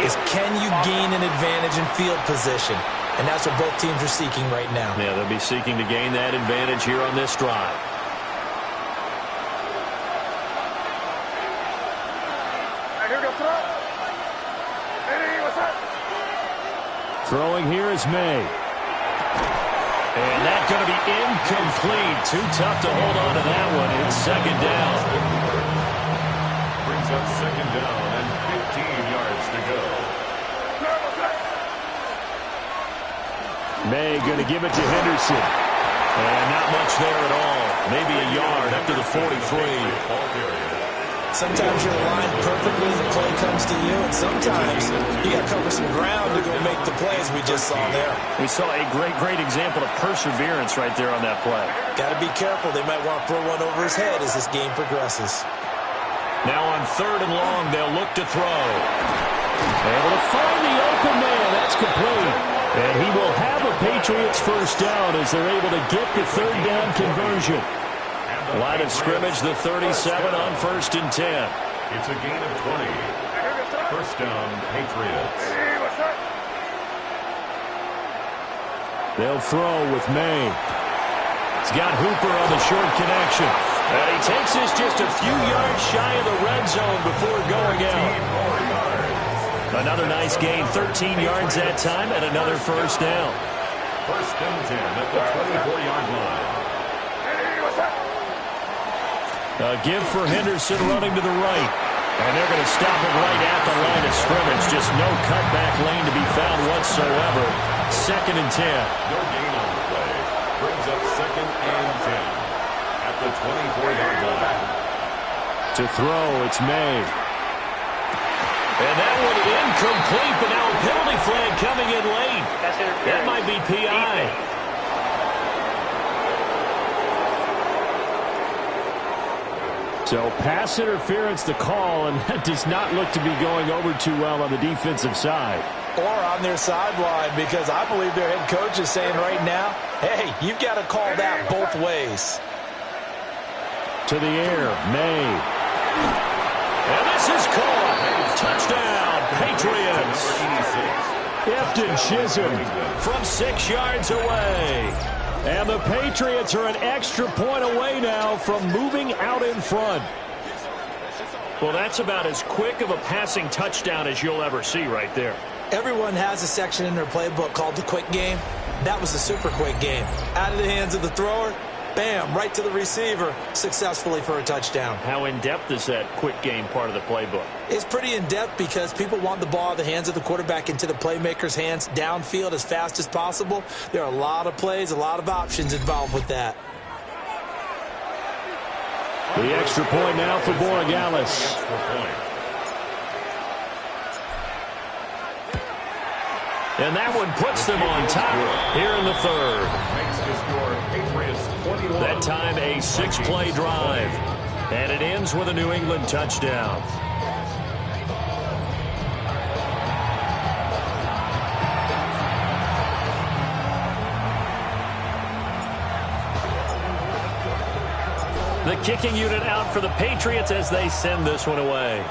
is, can you gain an advantage in field position? And that's what both teams are seeking right now. Yeah, they'll be seeking to gain that advantage here on this drive. Throwing here is May. And that's going to be incomplete. Too tough to hold on to that one. It's 2nd down. Brings up 2nd down and 15 yards to go. May going to give it to Henderson. And not much there at all. Maybe a yard up to the 43. Sometimes you're lined perfectly and the play comes to you, and sometimes you got to cover some ground to go make the plays we just saw there. We saw a great example of perseverance right there on that play. Got to be careful. They might want to throw one over his head as this game progresses. Now on 3rd and long, they'll look to throw. Able to find the open man. That's complete. And he will have a Patriots first down as they're able to get the 3rd down conversion. Line of scrimmage, the 37 on 1st and 10. It's a gain of 20. First down, Patriots. They'll throw with May. He's got Hooper on the short connection. And he takes this just a few yards shy of the red zone before going out. Another nice gain, 13 yards that time, and another first down. First and 10 at the 24-yard line. A give for Henderson running to the right. And they're going to stop him right at the line of scrimmage. Just no cutback lane to be found whatsoever. 2nd and 10. No gain on the play. Brings up 2nd and 10 at the 24-yard line. To throw, it's May. And that one incomplete, but now a penalty flag coming in late. That might be PI. So pass interference the call, and that does not look to be going over too well on the defensive side. Or on their sideline, because I believe their head coach is saying right now, hey, you've got to call that both ways. To the air, May. And this is caught. Touchdown, Patriots. Efton Chisholm from 6 yards away. And the Patriots are an extra point away now from moving out in front. Well, that's about as quick of a passing touchdown as you'll ever see right there. Everyone has a section in their playbook called the quick game. That was a super quick game. Out of the hands of the thrower, bam, right to the receiver, successfully for a touchdown. How in-depth is that quick game part of the playbook? It's pretty in-depth because people want the ball out of the hands of the quarterback into the playmaker's hands downfield as fast as possible. There are a lot of plays, a lot of options involved with that. The extra point now for Borregales. And that one puts them on top here in the 3rd. That time a 6-play drive. And it ends with a New England touchdown. The kicking unit out for the Patriots as they send this one away.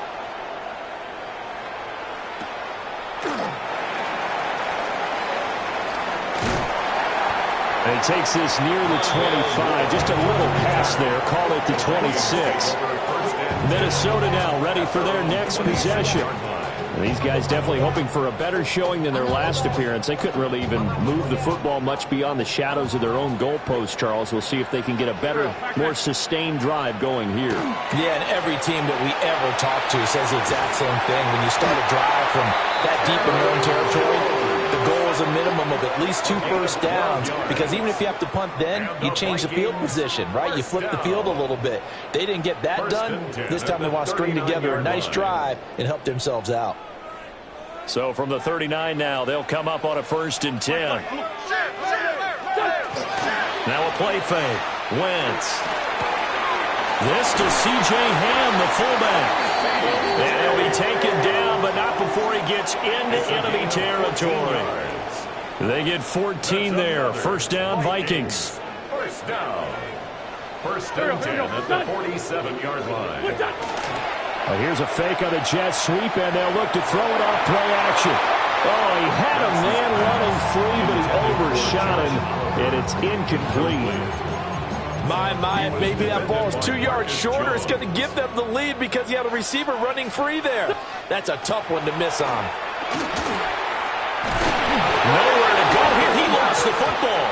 And he takes this near the 25. Just a little pass there. Call it the 26. Minnesota now ready for their next possession. And these guys definitely hoping for a better showing than their last appearance. They couldn't really even move the football much beyond the shadows of their own goalpost, Charles. We'll see if they can get a better, more sustained drive going here. Yeah, and every team that we ever talk to says the exact same thing. When you start a drive from that deep in your own territory, the goal is a minimum of at least 2 first downs, because even if you have to punt then, you change the field position, right? You flip the field a little bit. They didn't get that done. This time they want to string together a nice drive and help themselves out. So from the 39 now, they'll come up on a 1st and 10. Now a play fake. Wentz. This to C.J. Ham, the fullback. And he'll be taken down, but not before he gets into enemy territory. They get 14 there. 1st down, Vikings. 1st down. 1st and 10 at the 47-yard line. Here's a fake on a jet sweep, and they'll look to throw it off play action. Oh, he had a man running free, but he overshot him, and it's incomplete. My, maybe that ball is 2 yards shorter. It's going to give them the lead because you have a receiver running free there. That's a tough one to miss on. Nowhere to go here. He lost the football.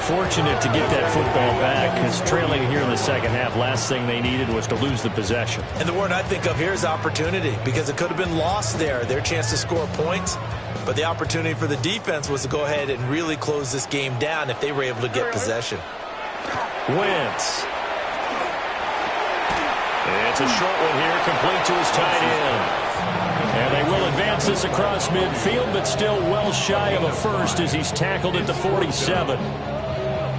Fortunate to get that football back, because trailing here in the 2nd half, last thing they needed was to lose the possession. And the word I think of here is opportunity, because it could have been lost there, their chance to score points. But the opportunity for the defense was to go ahead and really close this game down if they were able to get possession. Wentz. It's a short one here, complete to his tight end. And they will advance this across midfield, but still well shy of a first as he's tackled at the 47.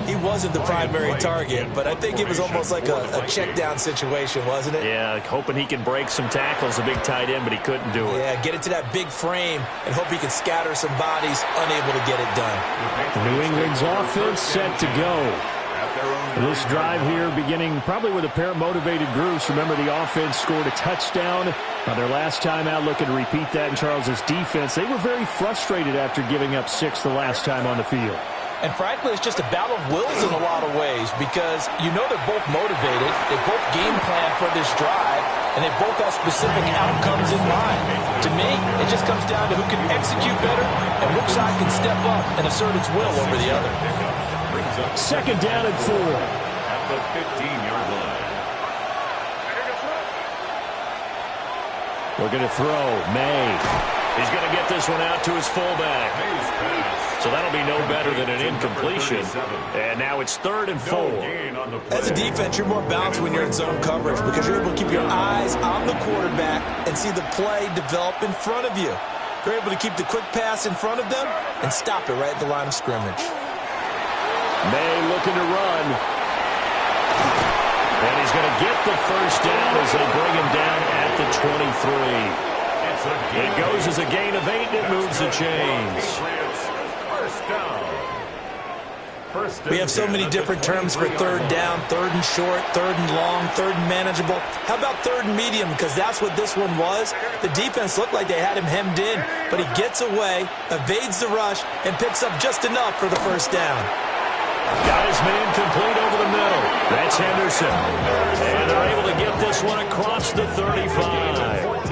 He wasn't the primary target, but I think it was almost like a check-down situation, wasn't it? Yeah, hoping he can break some tackles, a big tight end, but he couldn't do it. Yeah, get into that big frame and hope he can scatter some bodies, unable to get it done. New England's offense set to go. This drive here beginning probably with a pair of motivated groups. Remember, the offense scored a touchdown on their last time out. Looking to repeat that in Charles's defense. They were very frustrated after giving up 6 the last time on the field. And frankly, it's just a battle of wills in a lot of ways, because you know they're both motivated. They both game plan for this drive. and they both have specific outcomes in mind. To me, it just comes down to who can execute better and which side can step up and assert its will over the other. Second down and 4. At the 15-yard line. We're going to throw. May. He's going to get this one out to his fullback. So that'll be no better than an incompletion. And now it's 3rd and 4. As a defense, you're more balanced when you're in zone coverage because you're able to keep your eyes on the quarterback and see the play develop in front of you. You're able to keep the quick pass in front of them and stop it right at the line of scrimmage. May looking to run. And he's going to get the first down as they bring him down at the 23. It goes as a gain of 8, and it moves the chains. We have so many different terms for 3rd down, 3rd and short, 3rd and long, 3rd and manageable. How about 3rd and medium? Because that's what this one was. The defense looked like they had him hemmed in, but he gets away, evades the rush, and picks up just enough for the first down. Got his man complete over the middle. That's Henderson. And they're able to get this one across the 35.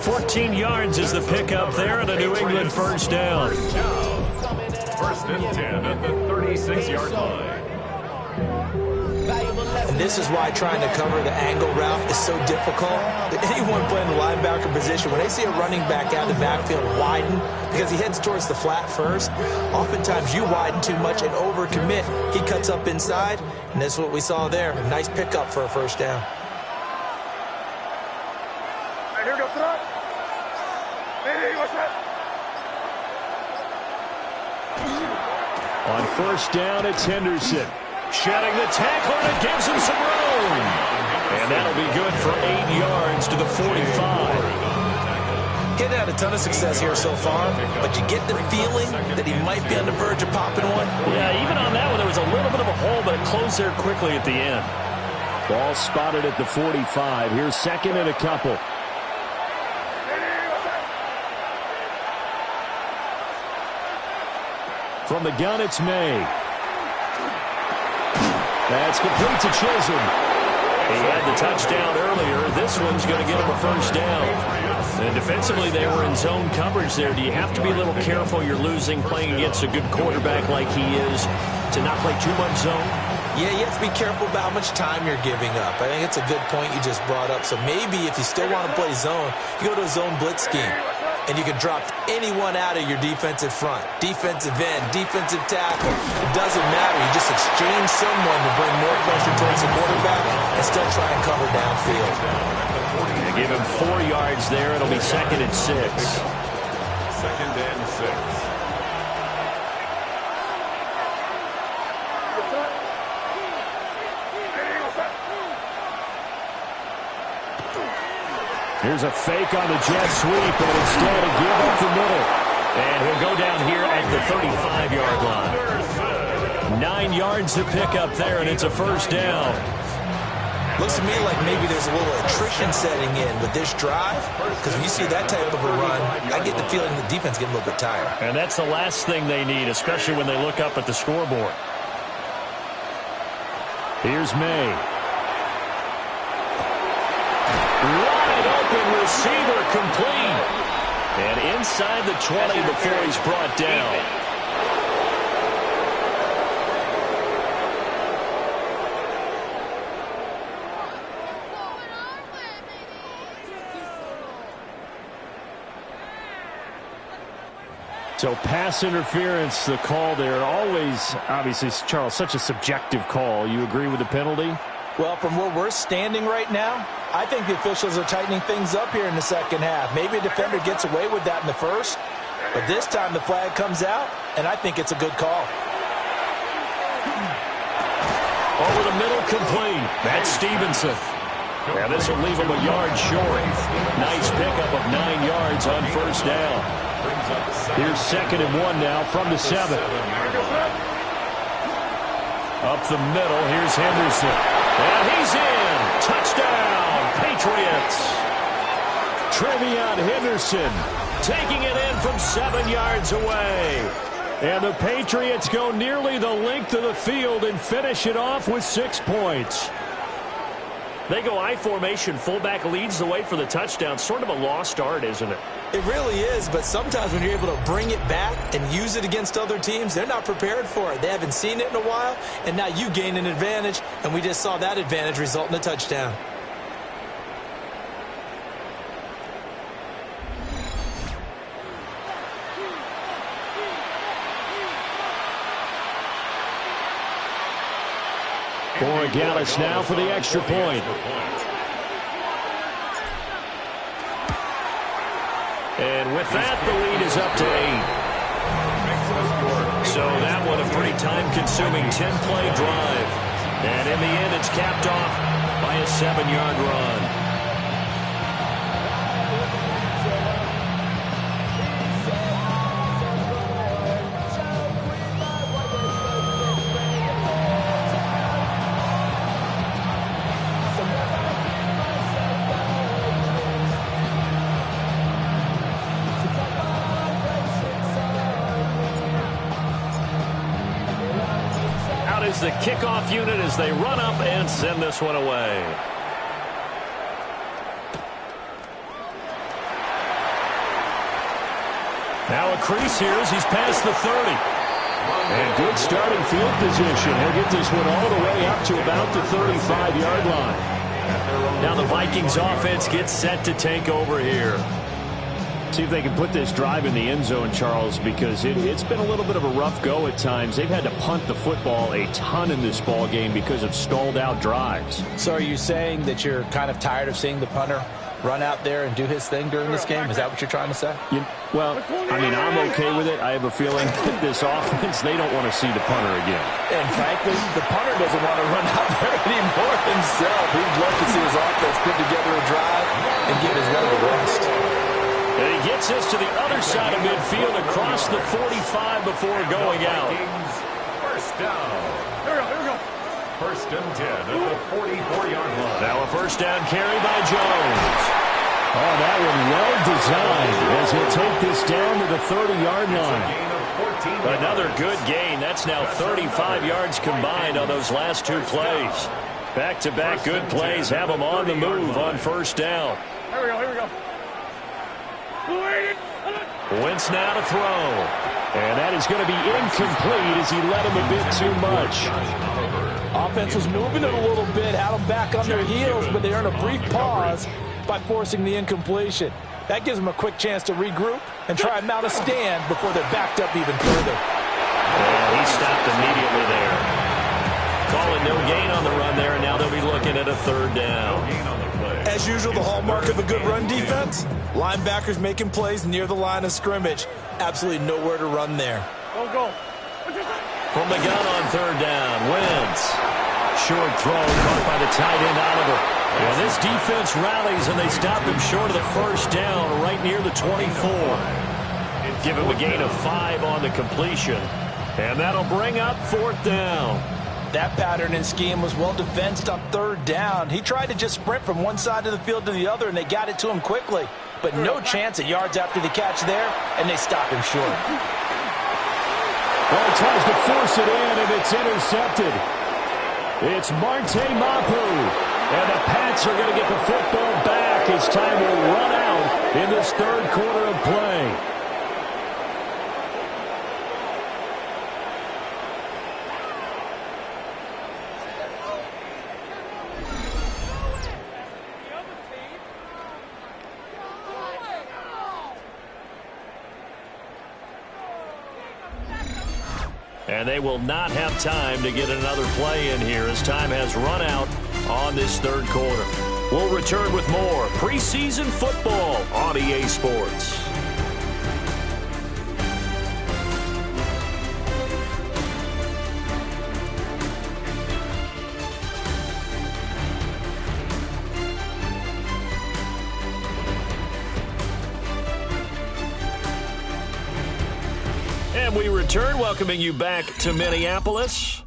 14 yards is the pickup there and a New England first down. 1st and 10 at the 36-yard line. And this is why trying to cover the angle route is so difficult. Anyone playing the linebacker position, when they see a running back out of the backfield widen because he heads towards the flat first, oftentimes you widen too much and overcommit. He cuts up inside, and this is what we saw there. A nice pickup for a first down. Here we go, front. Hey, what's that? On first down, it's Henderson. Shedding the tackle, and it gives him some room. And that'll be good for 8 yards to the 45. He's had a ton of success here so far, but you get the feeling that he might be on the verge of popping one. Yeah, even on that one, there was a little bit of a hole, but it closed there quickly at the end. Ball spotted at the 45. Here's 2nd and a couple. From the gun, it's May. That's complete to Chisholm. He had the touchdown earlier. This one's going to get him a first down. And defensively, they were in zone coverage there. Do you have to be a little careful? You're losing playing against a good quarterback like he is to not play too much zone? Yeah, you have to be careful about how much time you're giving up. I think it's a good point you just brought up. So maybe if you still want to play zone, you go to a zone blitz scheme. And you can drop anyone out of your defensive front. Defensive end, defensive tackle. It doesn't matter. You just exchange someone to bring more pressure towards the quarterback and still try and cover downfield. They give him 4 yards there. It'll be 2nd and 6. 2nd and 6. Here's a fake on the jet sweep, and instead a give up the middle. And he'll go down here at the 35-yard line. 9 yards to pick up there, and it's a first down. Looks to me like maybe there's a little attrition setting in with this drive, because when you see that type of a run, I get the feeling the defense getting a little bit tired. And that's the last thing they need, especially when they look up at the scoreboard. Here's May. Wide open receiver complete. And inside the 20 before he's brought down. So pass interference, the call there. Always, obviously, Charles, such a subjective call. You agree with the penalty? Well, from where we're standing right now, I think the officials are tightening things up here in the second half. Maybe a defender gets away with that in the first, but this time the flag comes out, and I think it's a good call. Over the middle, complete. That's Stevenson. Now this will leave him a yard short. Nice pickup of 9 yards on first down. Here's 2nd and 1 now from the 7. Up the middle, here's Henderson. And he's in. Touchdown, Patriots. Trevion Henderson taking it in from 7 yards away. And the Patriots go nearly the length of the field and finish it off with 6 points. They go I formation. Fullback leads the way for the touchdown. Sort of a lost art, isn't it? It really is, but sometimes when you're able to bring it back and use it against other teams, they're not prepared for it. They haven't seen it in a while, and now you gain an advantage, and we just saw that advantage result in a touchdown. Borregales now for the extra point. And with that, the lead is up to 8. So that one a pretty time-consuming 10-play drive. And in the end, it's capped off by a 7-yard run. Is the kickoff unit as they run up and send this one away. Now a crease here as he's past the 30. And good starting field position. He'll get this one all the way up to about the 35-yard line. Now the Vikings offense gets set to take over here. See if they can put this drive in the end zone, Charles, because it's been a little bit of a rough go at times. They've had to punt the football a ton in this ball game because of stalled-out drives. So are you saying that you're kind of tired of seeing the punter run out there and do his thing during this game? Is that what you're trying to say? Well, I mean, I'm okay with it. I have a feeling that this offense, they don't want to see the punter again. And frankly, the punter doesn't want to run out there anymore himself. He'd love to see his offense put together a drive and give his one a rest. And he gets us to the other side of midfield across the 45 before going out. First down. Here we go. First and 10 at the 44-yard line. Now a first down carry by Jones. Oh, that one well designed as he'll take this down to the 30-yard line. Another good gain. That's now 35 yards combined on those last two plays. Back-to-back good plays have them on the move on first down. Here we go. Wentz now to throw. And that is going to be incomplete as he let him a bit too much. Offense was moving it a little bit, had them back on their heels, but they earned a brief pause by forcing the incompletion. That gives them a quick chance to regroup and try and mount a stand before they're backed up even further. And he stopped immediately there. Calling no gain on the run there, and now they'll be looking at a third down. As usual, the hallmark of a good run defense, linebackers making plays near the line of scrimmage. Absolutely nowhere to run there. Go. From the gun on third down, Wentz. Short throw caught by the tight end Oliver. And this defense rallies, and they stop him short of the first down right near the 24. Give him a gain of 5 on the completion. And that'll bring up fourth down. That pattern and scheme was well defensed on third down. He tried to just sprint from one side of the field to the other, and they got it to him quickly. But no chance at yards after the catch there, and they stop him short. Well, he tries to force it in, and it's intercepted. It's Marte Mapu. And the Pats are going to get the football back as time will run out in this third quarter of play. And they will not have time to get another play in here as time has run out on this third quarter. We'll return with more preseason football on EA Sports. And we return, welcoming you back to Minneapolis.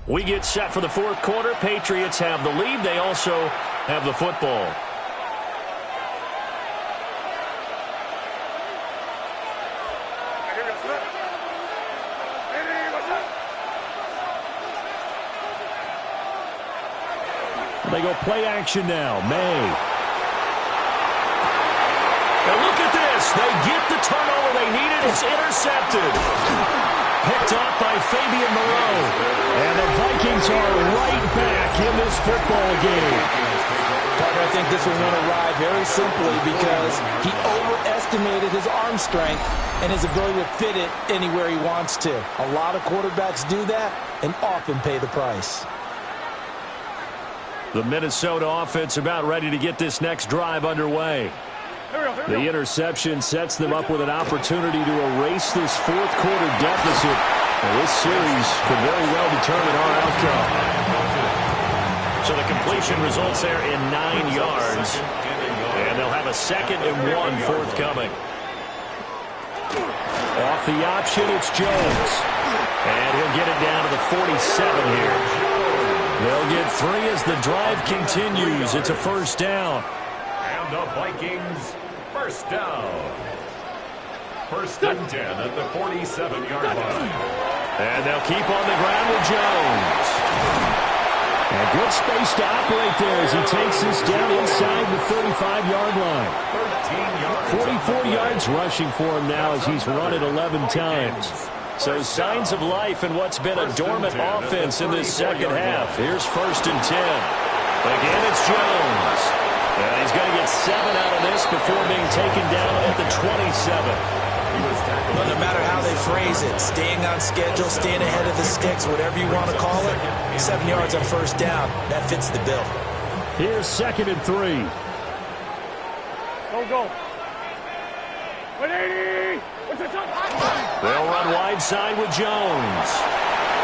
We get set for the fourth quarter. Patriots have the lead. They also have the football. They go play action now. May. And look at this. They get the turnover they needed. It's intercepted. Picked off by Fabian Moreau. And the Vikings are right back in this football game. Partner, I think this one went awry very simply because he overestimated his arm strength and his ability to fit it anywhere he wants to. A lot of quarterbacks do that and often pay the price. The Minnesota offense about ready to get this next drive underway. The interception sets them up with an opportunity to erase this fourth quarter deficit. And this series could very well determine our outcome. So the completion results there in 9 yards. And they'll have a 2nd and 1 forthcoming. Off the option, it's Jones. And he'll get it down to the 47 here. They'll get 3 as the drive continues. It's a first down. And the Vikings, first down. 1st and 10 at the 47-yard line. And they'll keep on the ground with Jones. And good space to operate there as he takes this down inside the 35-yard line. 44 yards rushing for him now as he's run it 11 times. So signs of life in what's been a dormant offense in this second half. Here's 1st and 10. Again, it's Jones. And he's going to get 7 out of this before being taken down at the 27. Well, no matter how they phrase it, staying on schedule, staying ahead of the sticks, whatever you want to call it, 7 yards on first down, that fits the bill. Here's 2nd and 3. Go. 180. They'll run wide side with Jones.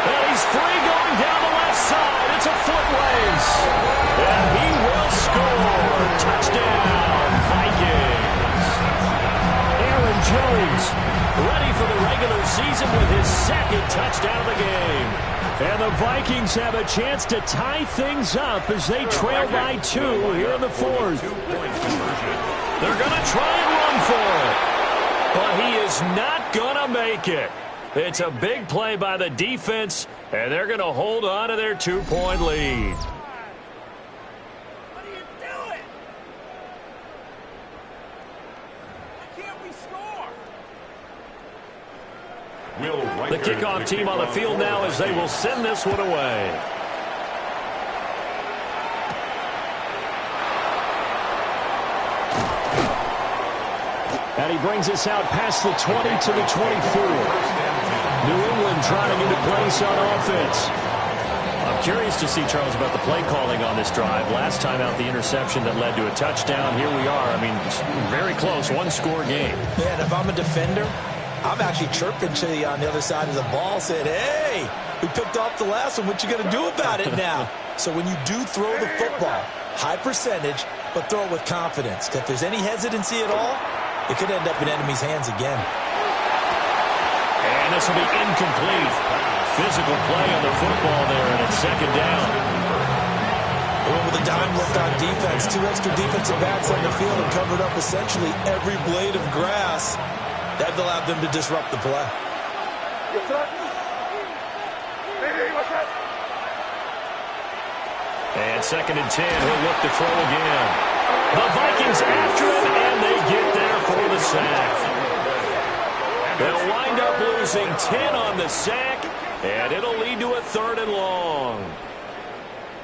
And he's free going down the left side. It's a foot race. And he will score. Touchdown, Vikings. Aaron Jones ready for the regular season with his 2nd touchdown of the game. And the Vikings have a chance to tie things up as they trail by 2 here in the 4th. They're going to try and run for it. But he is not going to make it. It's a big play by the defense, and they're going to hold on to their 2-point lead. What are you doing? Why can't we score? The kickoff team on the field now as they will send this one away. And he brings us out past the 20 to the 24. New England trying to get a place on offense. I'm curious to see, Charles, about the play calling on this drive. Last time out, the interception that led to a touchdown. Here we are. I mean, very close, 1-score game. Yeah, and if I'm a defender, I'm actually chirping to you on the other side of the ball, saying, hey, we picked off the last one. What you going to do about it now? So when you do throw the football, high percentage, but throw it with confidence. Because if there's any hesitancy at all, it could end up in enemy's hands again. And this will be incomplete. Physical play on the football there, and it's 2nd down. Well, with a dime left on defense, 2 extra defensive backs on the field and covered up essentially every blade of grass. That allowed them to disrupt the play. And 2nd and 10, he'll look to throw again. The Vikings after him, and they get there for the sack. They'll wind up losing 10 on the sack, and it'll lead to a 3rd and long.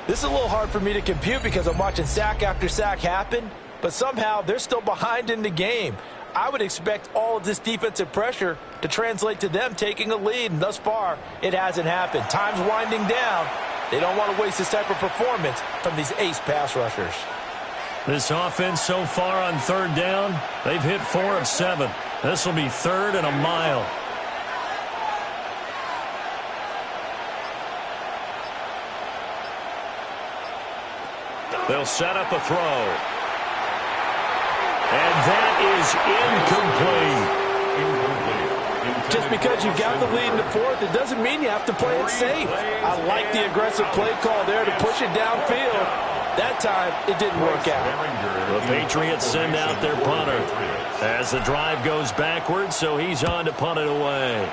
This is a little hard for me to compute because I'm watching sack after sack happen, but somehow they're still behind in the game. I would expect all of this defensive pressure to translate to them taking a lead, and thus far, it hasn't happened. Time's winding down. They don't want to waste this type of performance from these ace pass rushers. This offense so far on 3rd down, they've hit 4 of 7. This will be 3rd and a mile. They'll set up a throw. And that is incomplete. Just because you got the lead in the 4th, it doesn't mean you have to play it safe. I like the aggressive play call there to push it downfield. That time, it didn't work out. The Patriots send out their punter as the drive goes backwards, so he's on to punt it away.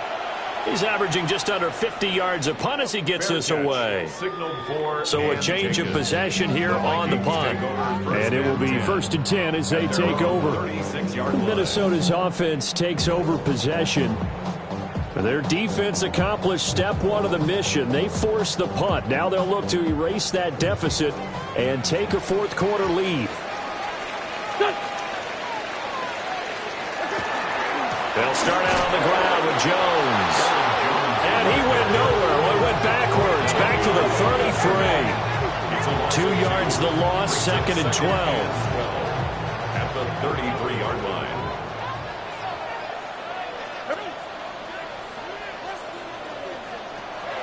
He's averaging just under 50 yards a punt as he gets this away. So a change of possession here on the punt. And it will be 1st and 10 as they take over. Minnesota's offense takes over possession. Their defense accomplished step one of the mission. They forced the punt. Now they'll look to erase that deficit and take a fourth quarter lead. They'll start out on the ground with Jones. And he went nowhere. Well, he went backwards, back to the 33. 2 yards the loss, 2nd and 12. At the 33-yard line.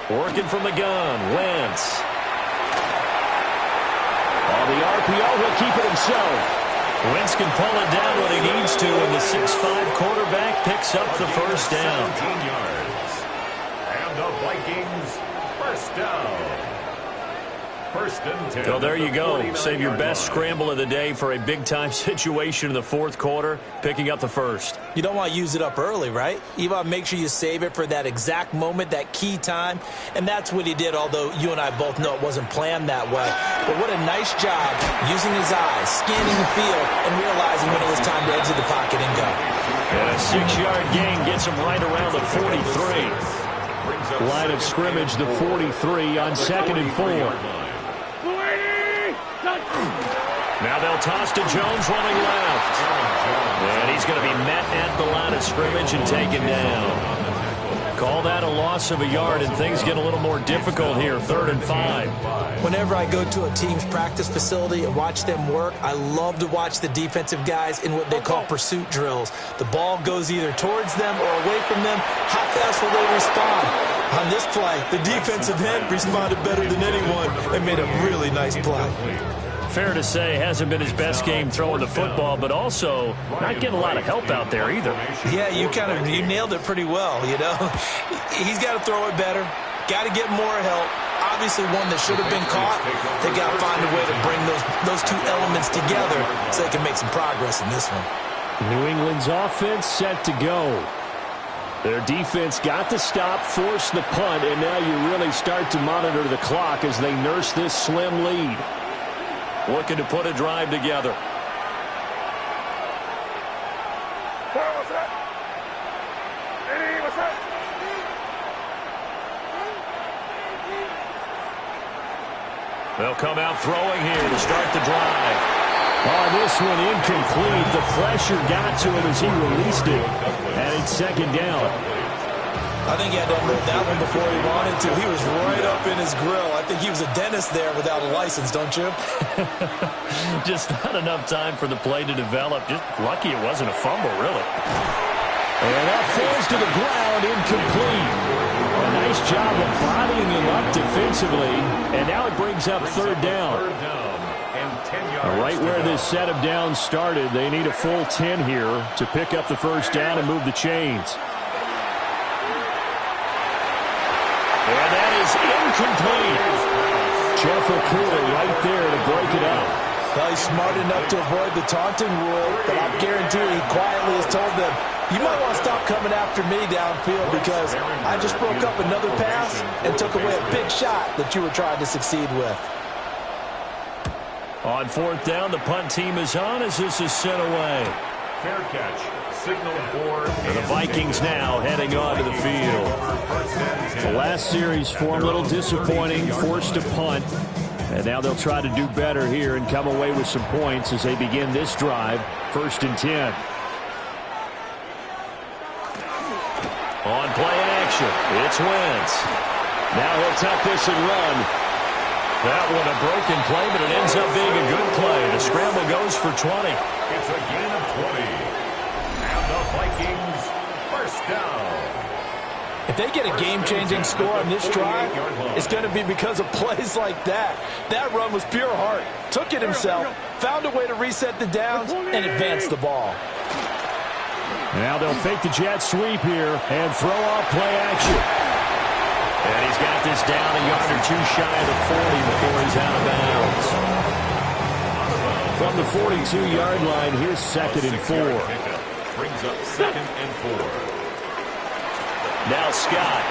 Working from the gun, Wentz. On the RPO, he'll keep it himself. Wentz can pull it down when he needs to, and the 6'5" quarterback picks up the first down. 17 yards. And the Vikings, first down. 1st and 10. So there you go. Save your best scramble of the day for a big-time situation in the fourth quarter, picking up the first. You don't want to use it up early, right? You want to make sure you save it for that exact moment, that key time. And that's what he did, although you and I both know it wasn't planned that way. But what a nice job using his eyes, scanning the field, and realizing when it was time to exit the pocket and go. And a 6-yard gain gets him right around the 43. Line of scrimmage, the 43 on 2nd and 4. Now they'll toss to Jones running left. And he's going to be met at the line of scrimmage and taken down. Call that a loss of a yard, and things get a little more difficult here, 3rd and 5. Whenever I go to a team's practice facility and watch them work, I love to watch the defensive guys in what they call pursuit drills. The ball goes either towards them or away from them. How fast will they respond? On this play, the defensive end responded better than anyone and made a really nice play. Fair to say, hasn't been his best game throwing the football, but also not getting a lot of help out there either. Yeah, you nailed it pretty well, you know. He's got to throw it better, got to get more help. Obviously one that should have been caught. They got to find a way to bring those two elements together so they can make some progress in this one. New England's offense set to go. Their defense got the stop, forced the punt, and now you really start to monitor the clock as they nurse this slim lead. Looking to put a drive together. They'll come out throwing here to start the drive. On this one, incomplete. The pressure got to him as he released it, and it's 2nd down. I think he had to unload that one before he wanted to. He was right up in his grill. I think he was a dentist there without a license, don't you? Just not enough time for the play to develop. Just lucky it wasn't a fumble, really. And that falls to the ground, incomplete. A nice job of bodying him up defensively, and now it brings up 3rd down. Right where this set of downs started, they need a full 10 here to pick up the first down and move the chains. And that is incomplete. Jeff Okuda right there to break it up. Well, he's smart enough to avoid the taunting rule, but I'm guaranteeing he quietly has told them, you might want to stop coming after me downfield because I just broke up another pass and took away a big shot that you were trying to succeed with. On 4th down, the punt team is on as this is sent away. Fair catch. Signal for the Vikings now heading onto the field. The last series for them, a little disappointing, forced to punt. And now they'll try to do better here and come away with some points as they begin this drive, 1st and 10. On play action, it's Wentz. Now he'll tuck this and run. That one a broken play, but it ends up being a good play. The scramble goes for 20. It's a gain of 20. And the Vikings, first down. If they get a game-changing score on this drive, it's going to be because of plays like that. That run was pure heart. Took it himself, found a way to reset the downs, and advance the ball. Now they'll fake the jet sweep here and throw off play action. And he's got this down a yard or two shy of the 40 before he's out of bounds. From the 42-yard line, here's 2nd and 4. Brings up 2nd and 4. Now Scott.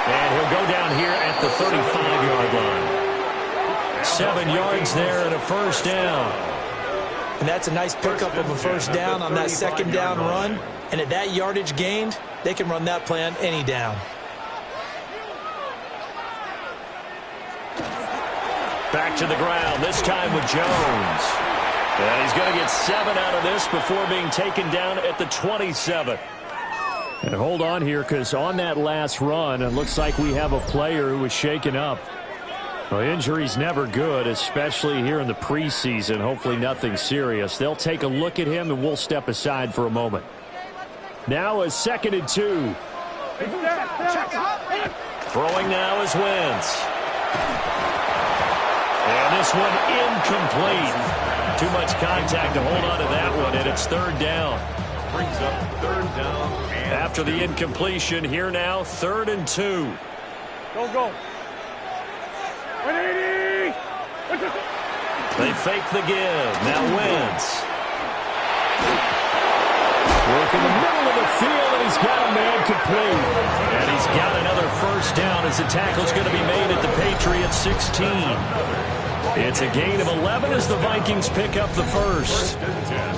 And he'll go down here at the 35-yard line. 7 yards there and a first down. And that's a nice pickup of a first down on that second down run. And at that yardage gained, they can run that play on any down. Back to the ground, this time with Jones. And he's going to get 7 out of this before being taken down at the 27. And hold on here, because on that last run, it looks like we have a player who was shaken up. Well, injury's never good, especially here in the preseason. Hopefully nothing serious. They'll take a look at him, and we'll step aside for a moment. Now a 2nd and 2. Throwing now is Wentz. And this one incomplete. Too much contact to hold on to that one, and it's 3rd down. Brings up 3rd down. After the incompletion, here now, 3rd and 2. Go. 180. They fake the give. Now Wentz. Work in the middle of the field, and he's got a man complete. And he's got another first down as the tackle's going to be made at the Patriots 16. It's a gain of 11 as the Vikings pick up the first.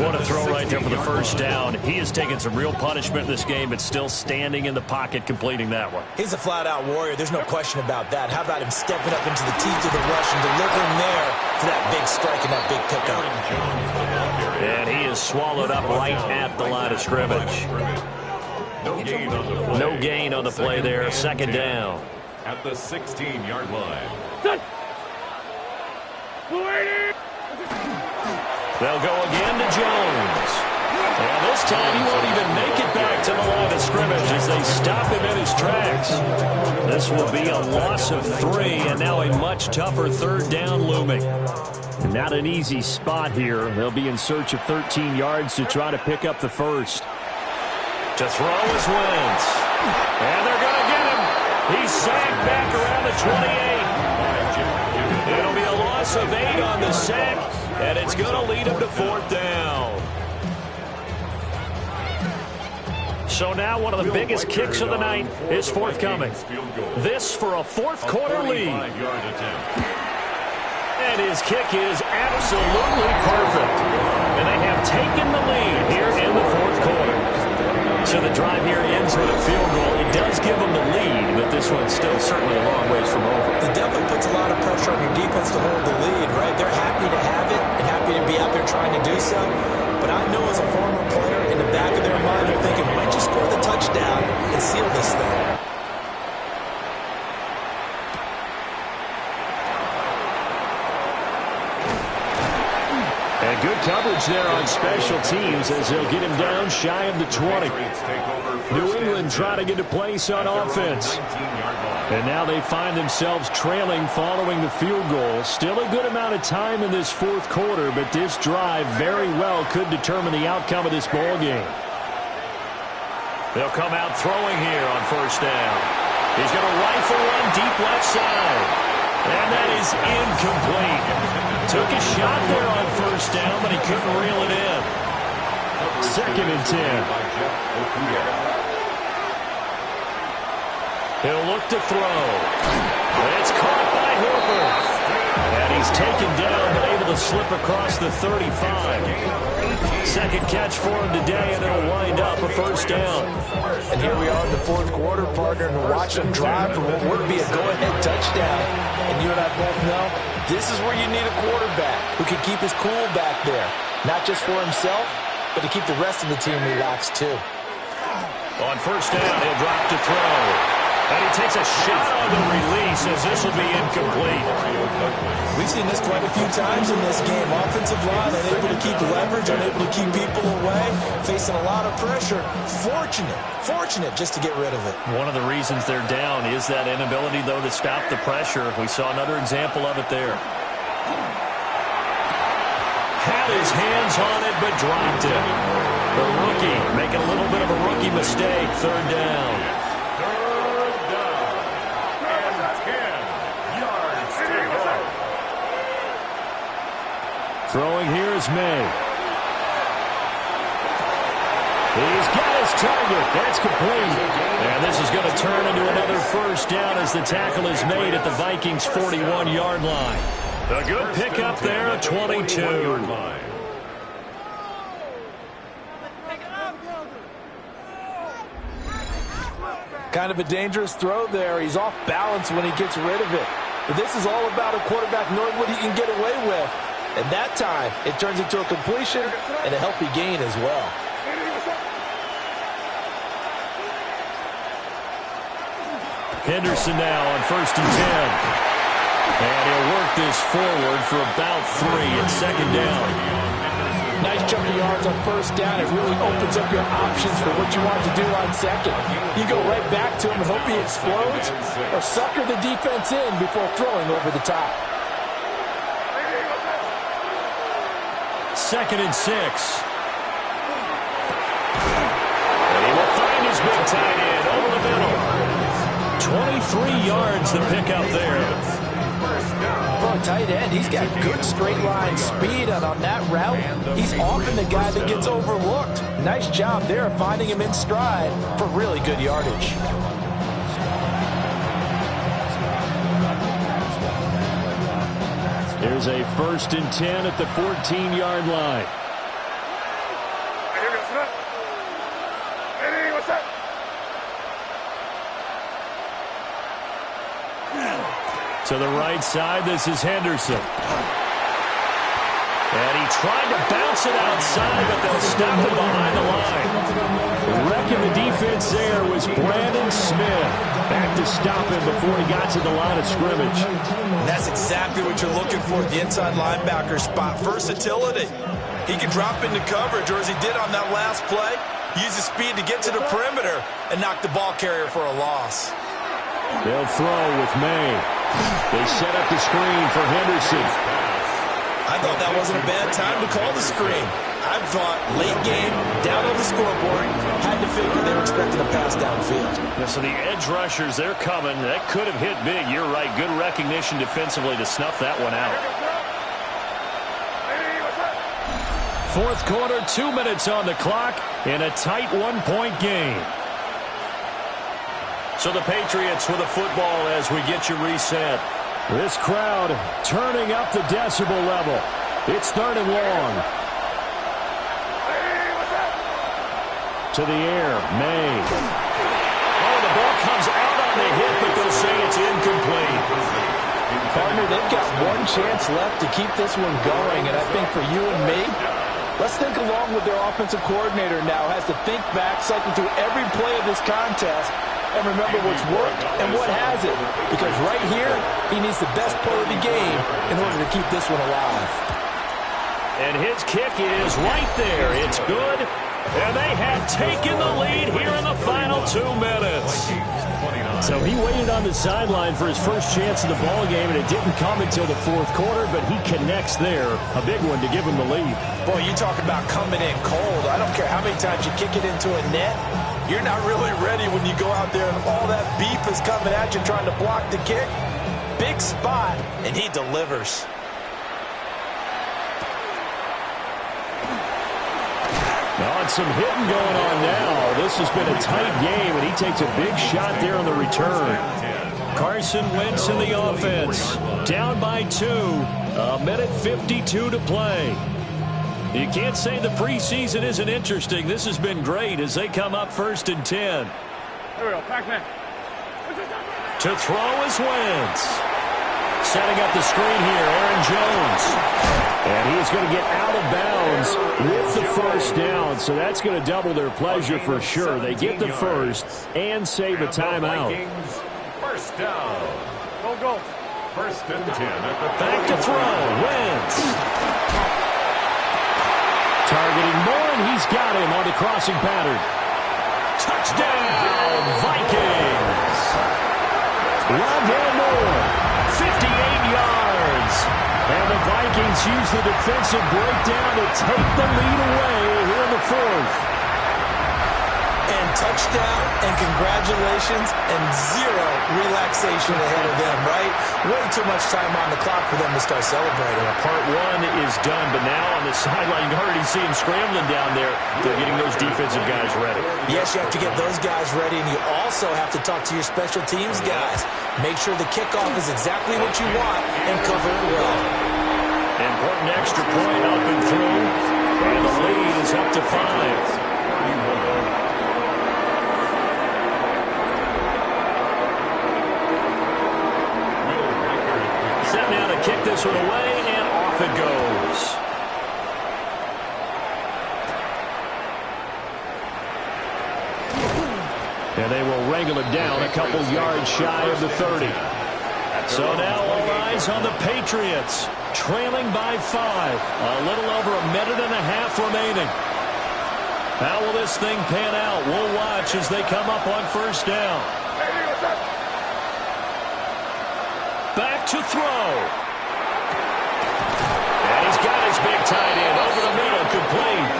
What a throw right there for the first down. He has taken some real punishment in this game, but still standing in the pocket completing that one. He's a flat-out warrior. There's no question about that. How about him stepping up into the teeth of the rush and delivering there for that big strike and that big pickup? And he is swallowed up right at the line of scrimmage. No gain on the play there. 2nd down. At the 16-yard line. They'll go again to Jones. And this time he won't even make it back to the line of scrimmage as they stop him in his tracks. This will be a loss of 3, and now a much tougher 3rd down looming. Not an easy spot here. They'll be in search of 13 yards to try to pick up the first. To throw is Wentz. And they're going to get him. He's sacked back around the 28. It'll be a loss of 8 on the sack, and it's going to lead him to 4th down. So now one of the biggest kicks of the night is forthcoming. This for a 4th quarter lead. And his kick is absolutely perfect. And they have taken the lead here in the 4th quarter. So the drive here ends with a field goal. It does give them the lead, but this one's still certainly a long ways from over. It definitely puts a lot of pressure on your defense to hold the lead, right? They're happy to have it and happy to be out there trying to do so. But I know as a former player, in the back of their mind, they're thinking, why don't you score the touchdown and seal this thing? And good coverage there on special teams as they'll get him down shy of the 20. New England trying to get a place on offense. And now they find themselves trailing following the field goal. Still a good amount of time in this 4th quarter, but this drive very well could determine the outcome of this ball game. They'll come out throwing here on 1st down. He's going to rifle one deep left side. And that is incomplete. Took a shot there on 1st down, but he couldn't reel it in. 2nd and 10. He'll look to throw. It's caught by Hooper. And he's taken down, but able to slip across the 35. 2nd catch for him today, and it'll wind up a 1st down. And here we are in the 4th quarter, partner, and we're watching them drive for what would be a go-ahead touchdown. And you and I both know this is where you need a quarterback who can keep his cool back there. Not just for himself, but to keep the rest of the team relaxed too. On 1st down, he'll drop to throw. And he takes a shot on the release as this will be incomplete. We've seen this quite a few times in this game. Offensive line unable to keep leverage, unable to keep people away, facing a lot of pressure. Fortunate just to get rid of it. One of the reasons they're down is that inability, though, to stop the pressure. We saw another example of it there. Had his hands on it, but dropped it. The rookie making a little bit of a rookie mistake. 3rd down. Throwing here is May. He's got his target. That's complete. And this is going to turn into another first down as the tackle is made at the Vikings' 41-yard line. A good pickup there at 22. Kind of a dangerous throw there. He's off balance when he gets rid of it. But this is all about a quarterback knowing what he can get away with. And that time, it turns into a completion and a healthy gain as well. Henderson now on 1st and 10. And he'll work this forward for about 3 at 2nd down. Nice chunk of yards on 1st down. It really opens up your options for what you want to do on 2nd. You go right back to him and hope he explodes, or sucker the defense in before throwing over the top. 2nd and 6. And he will find his big tight end over the middle. 23 yards the pickup there. For a tight end, he's got good straight line speed, and on that route, he's often the guy that gets overlooked. Nice job there of finding him in stride for really good yardage. Here's a 1st and 10 at the 14-yard line. To the right side, this is Henderson. And he tried to bounce it outside, but they'll stop him behind the line. Wrecking the defense there was Brandon Smith. Back to stop him before he got to the line of scrimmage. That's exactly what you're looking for at the inside linebacker spot. Versatility. He can drop into coverage, or as he did on that last play, use his speed to get to the perimeter and knock the ball carrier for a loss. They'll throw with May. They set up the screen for Henderson. I thought that wasn't a bad time to call the screen. I thought late game, down on the scoreboard, had to figure they were expecting a pass downfield. Yeah, so the edge rushers, they're coming. That could have hit big. You're right. Good recognition defensively to snuff that one out. 4th quarter, 2 minutes on the clock, in a tight 1-point game. So the Patriots with a football as we get you reset. This crowd turning up the decibel level. It's 3rd and long. To the air, May. Oh, the ball comes out on the hit, but they'll say it's incomplete. Partner, they've got one chance left to keep this one going, and I think for you and me, let's think along with their offensive coordinator now. Has to think back, cycle through every play of this contest, and remember what's worked and what hasn't. Because right here, he needs the best play of the game in order to keep this one alive. And his kick is right there. It's good. And they have taken the lead here in the final 2 minutes. So he waited on the sideline for his first chance of the ball game, and it didn't come until the 4th quarter, but he connects there. A big one to give him the lead. Boy, you talk about coming in cold. I don't care how many times you kick it into a net. You're not really ready when you go out there and all that beef is coming at you trying to block the kick. Big spot, and he delivers. Some hitting going on now. This has been a tight game, and he takes a big shot there on the return. Carson Wentz in the offense. Down by 2. 1:52 to play. You can't say the preseason isn't interesting. This has been great as they come up 1st and 10. There we go, Pac-Man. To throw is Wentz. Setting up the screen here, Aaron Jones. And he's going to get out of bounds with the 1st down. So that's going to double their pleasure for sure. They get the 1st and save a timeout. 1st down. Go. 1st and 10 at the back to throw. Wentz. Targeting Moore, and he's got him on the crossing pattern. Touchdown, Vikings. Rondale Moore, 58 yards. And the Vikings use the defensive breakdown to take the lead away here in the 4th. And touchdown and congratulations and zero relaxation ahead of them, right? Way too much time on the clock for them to start celebrating. Part one is done, but now on the sideline, you can already see him scrambling down there. They're getting those defensive guys ready. Yes, you have to get those guys ready, and you also have to talk to your special teams guys. Make sure the kickoff is exactly what you want and cover it well. Important extra point up and through, and the lead is up to 5. Set now to kick this one away, and off it goes. And they will wrangle it down a couple yards shy of the 30. So now all eyes on the Patriots, trailing by 5. A little over a minute and a half remaining. How will this thing pan out? We'll watch as they come up on first down. Back to throw. And he's got his big tight end over the middle, complete.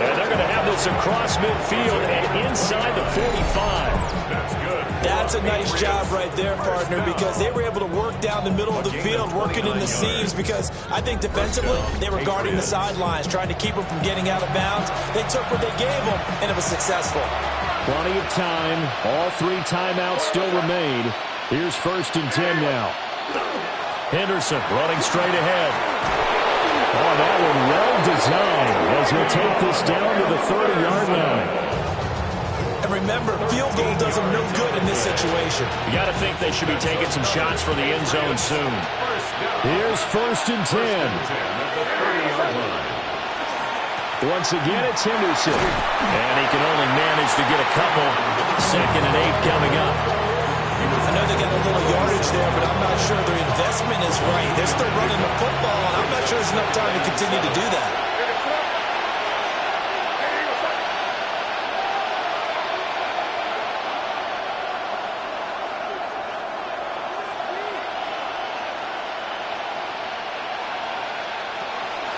And they're going to have this across midfield and inside the 45. That's good. That's a nice job right there, partner, because they were able to work down the middle of the field, working in the seams, because I think defensively they were guarding the sidelines, trying to keep them from getting out of bounds. They took what they gave them, and it was successful. Plenty of time. All 3 timeouts still remain. Here's 1st and 10 now. Henderson running straight ahead. Oh, that one well designed as he'll take this down to the 30-yard line. And remember, field goal does them no good in this situation. You got to think they should be taking some shots for the end zone soon. Here's 1st and 10. Once again, it's Henderson. And he can only manage to get a couple. 2nd and 8 coming up. I know they got a little yardage there, but I'm not sure their investment is right. They're still running the football, and I'm not sure there's enough time to continue to do that.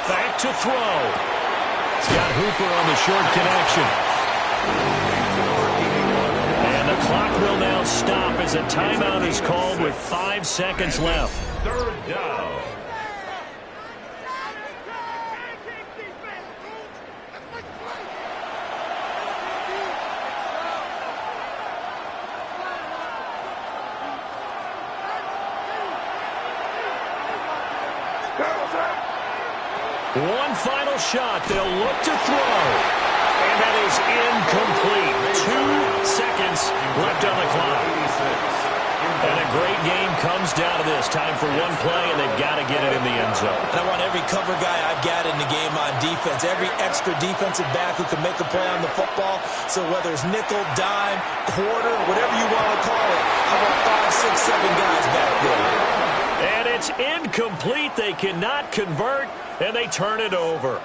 Back to throw. It's got Hooper on the short connection. And the clock will now stop as a timeout is called with 5 seconds left. 3rd down. One final shot. They'll look to throw. And that is incomplete. 2 seconds left on the clock. And a great game comes down to this. Time for one play, and they've got to get it in the end zone. And I want every cover guy I've got in the game on defense, every extra defensive back who can make a play on the football. So whether it's nickel, dime, quarter, whatever you want to call it, I want 5, 6, 7 guys back there. And it's incomplete. They cannot convert, and they turn it over.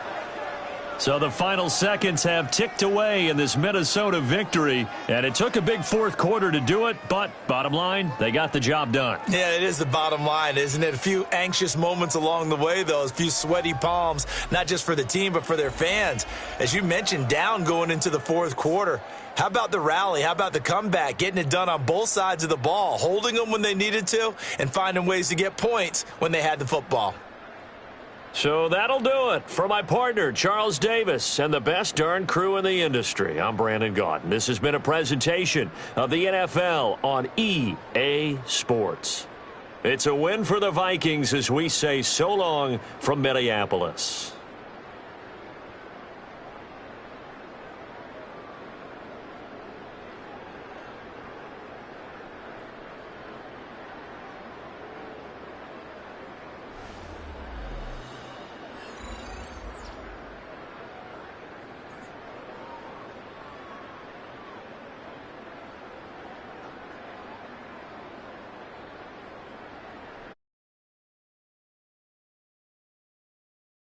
So the final seconds have ticked away in this Minnesota victory, and it took a big 4th quarter to do it, but bottom line, they got the job done. Yeah, it is the bottom line, isn't it? A few anxious moments along the way, though, a few sweaty palms, not just for the team, but for their fans. As you mentioned, down going into the 4th quarter. How about the rally? How about the comeback? Getting it done on both sides of the ball, holding them when they needed to, and finding ways to get points when they had the football. So that'll do it for my partner, Charles Davis, and the best darn crew in the industry. I'm Brandon Gaudin. This has been a presentation of the NFL on EA Sports. It's a win for the Vikings as we say so long from Minneapolis.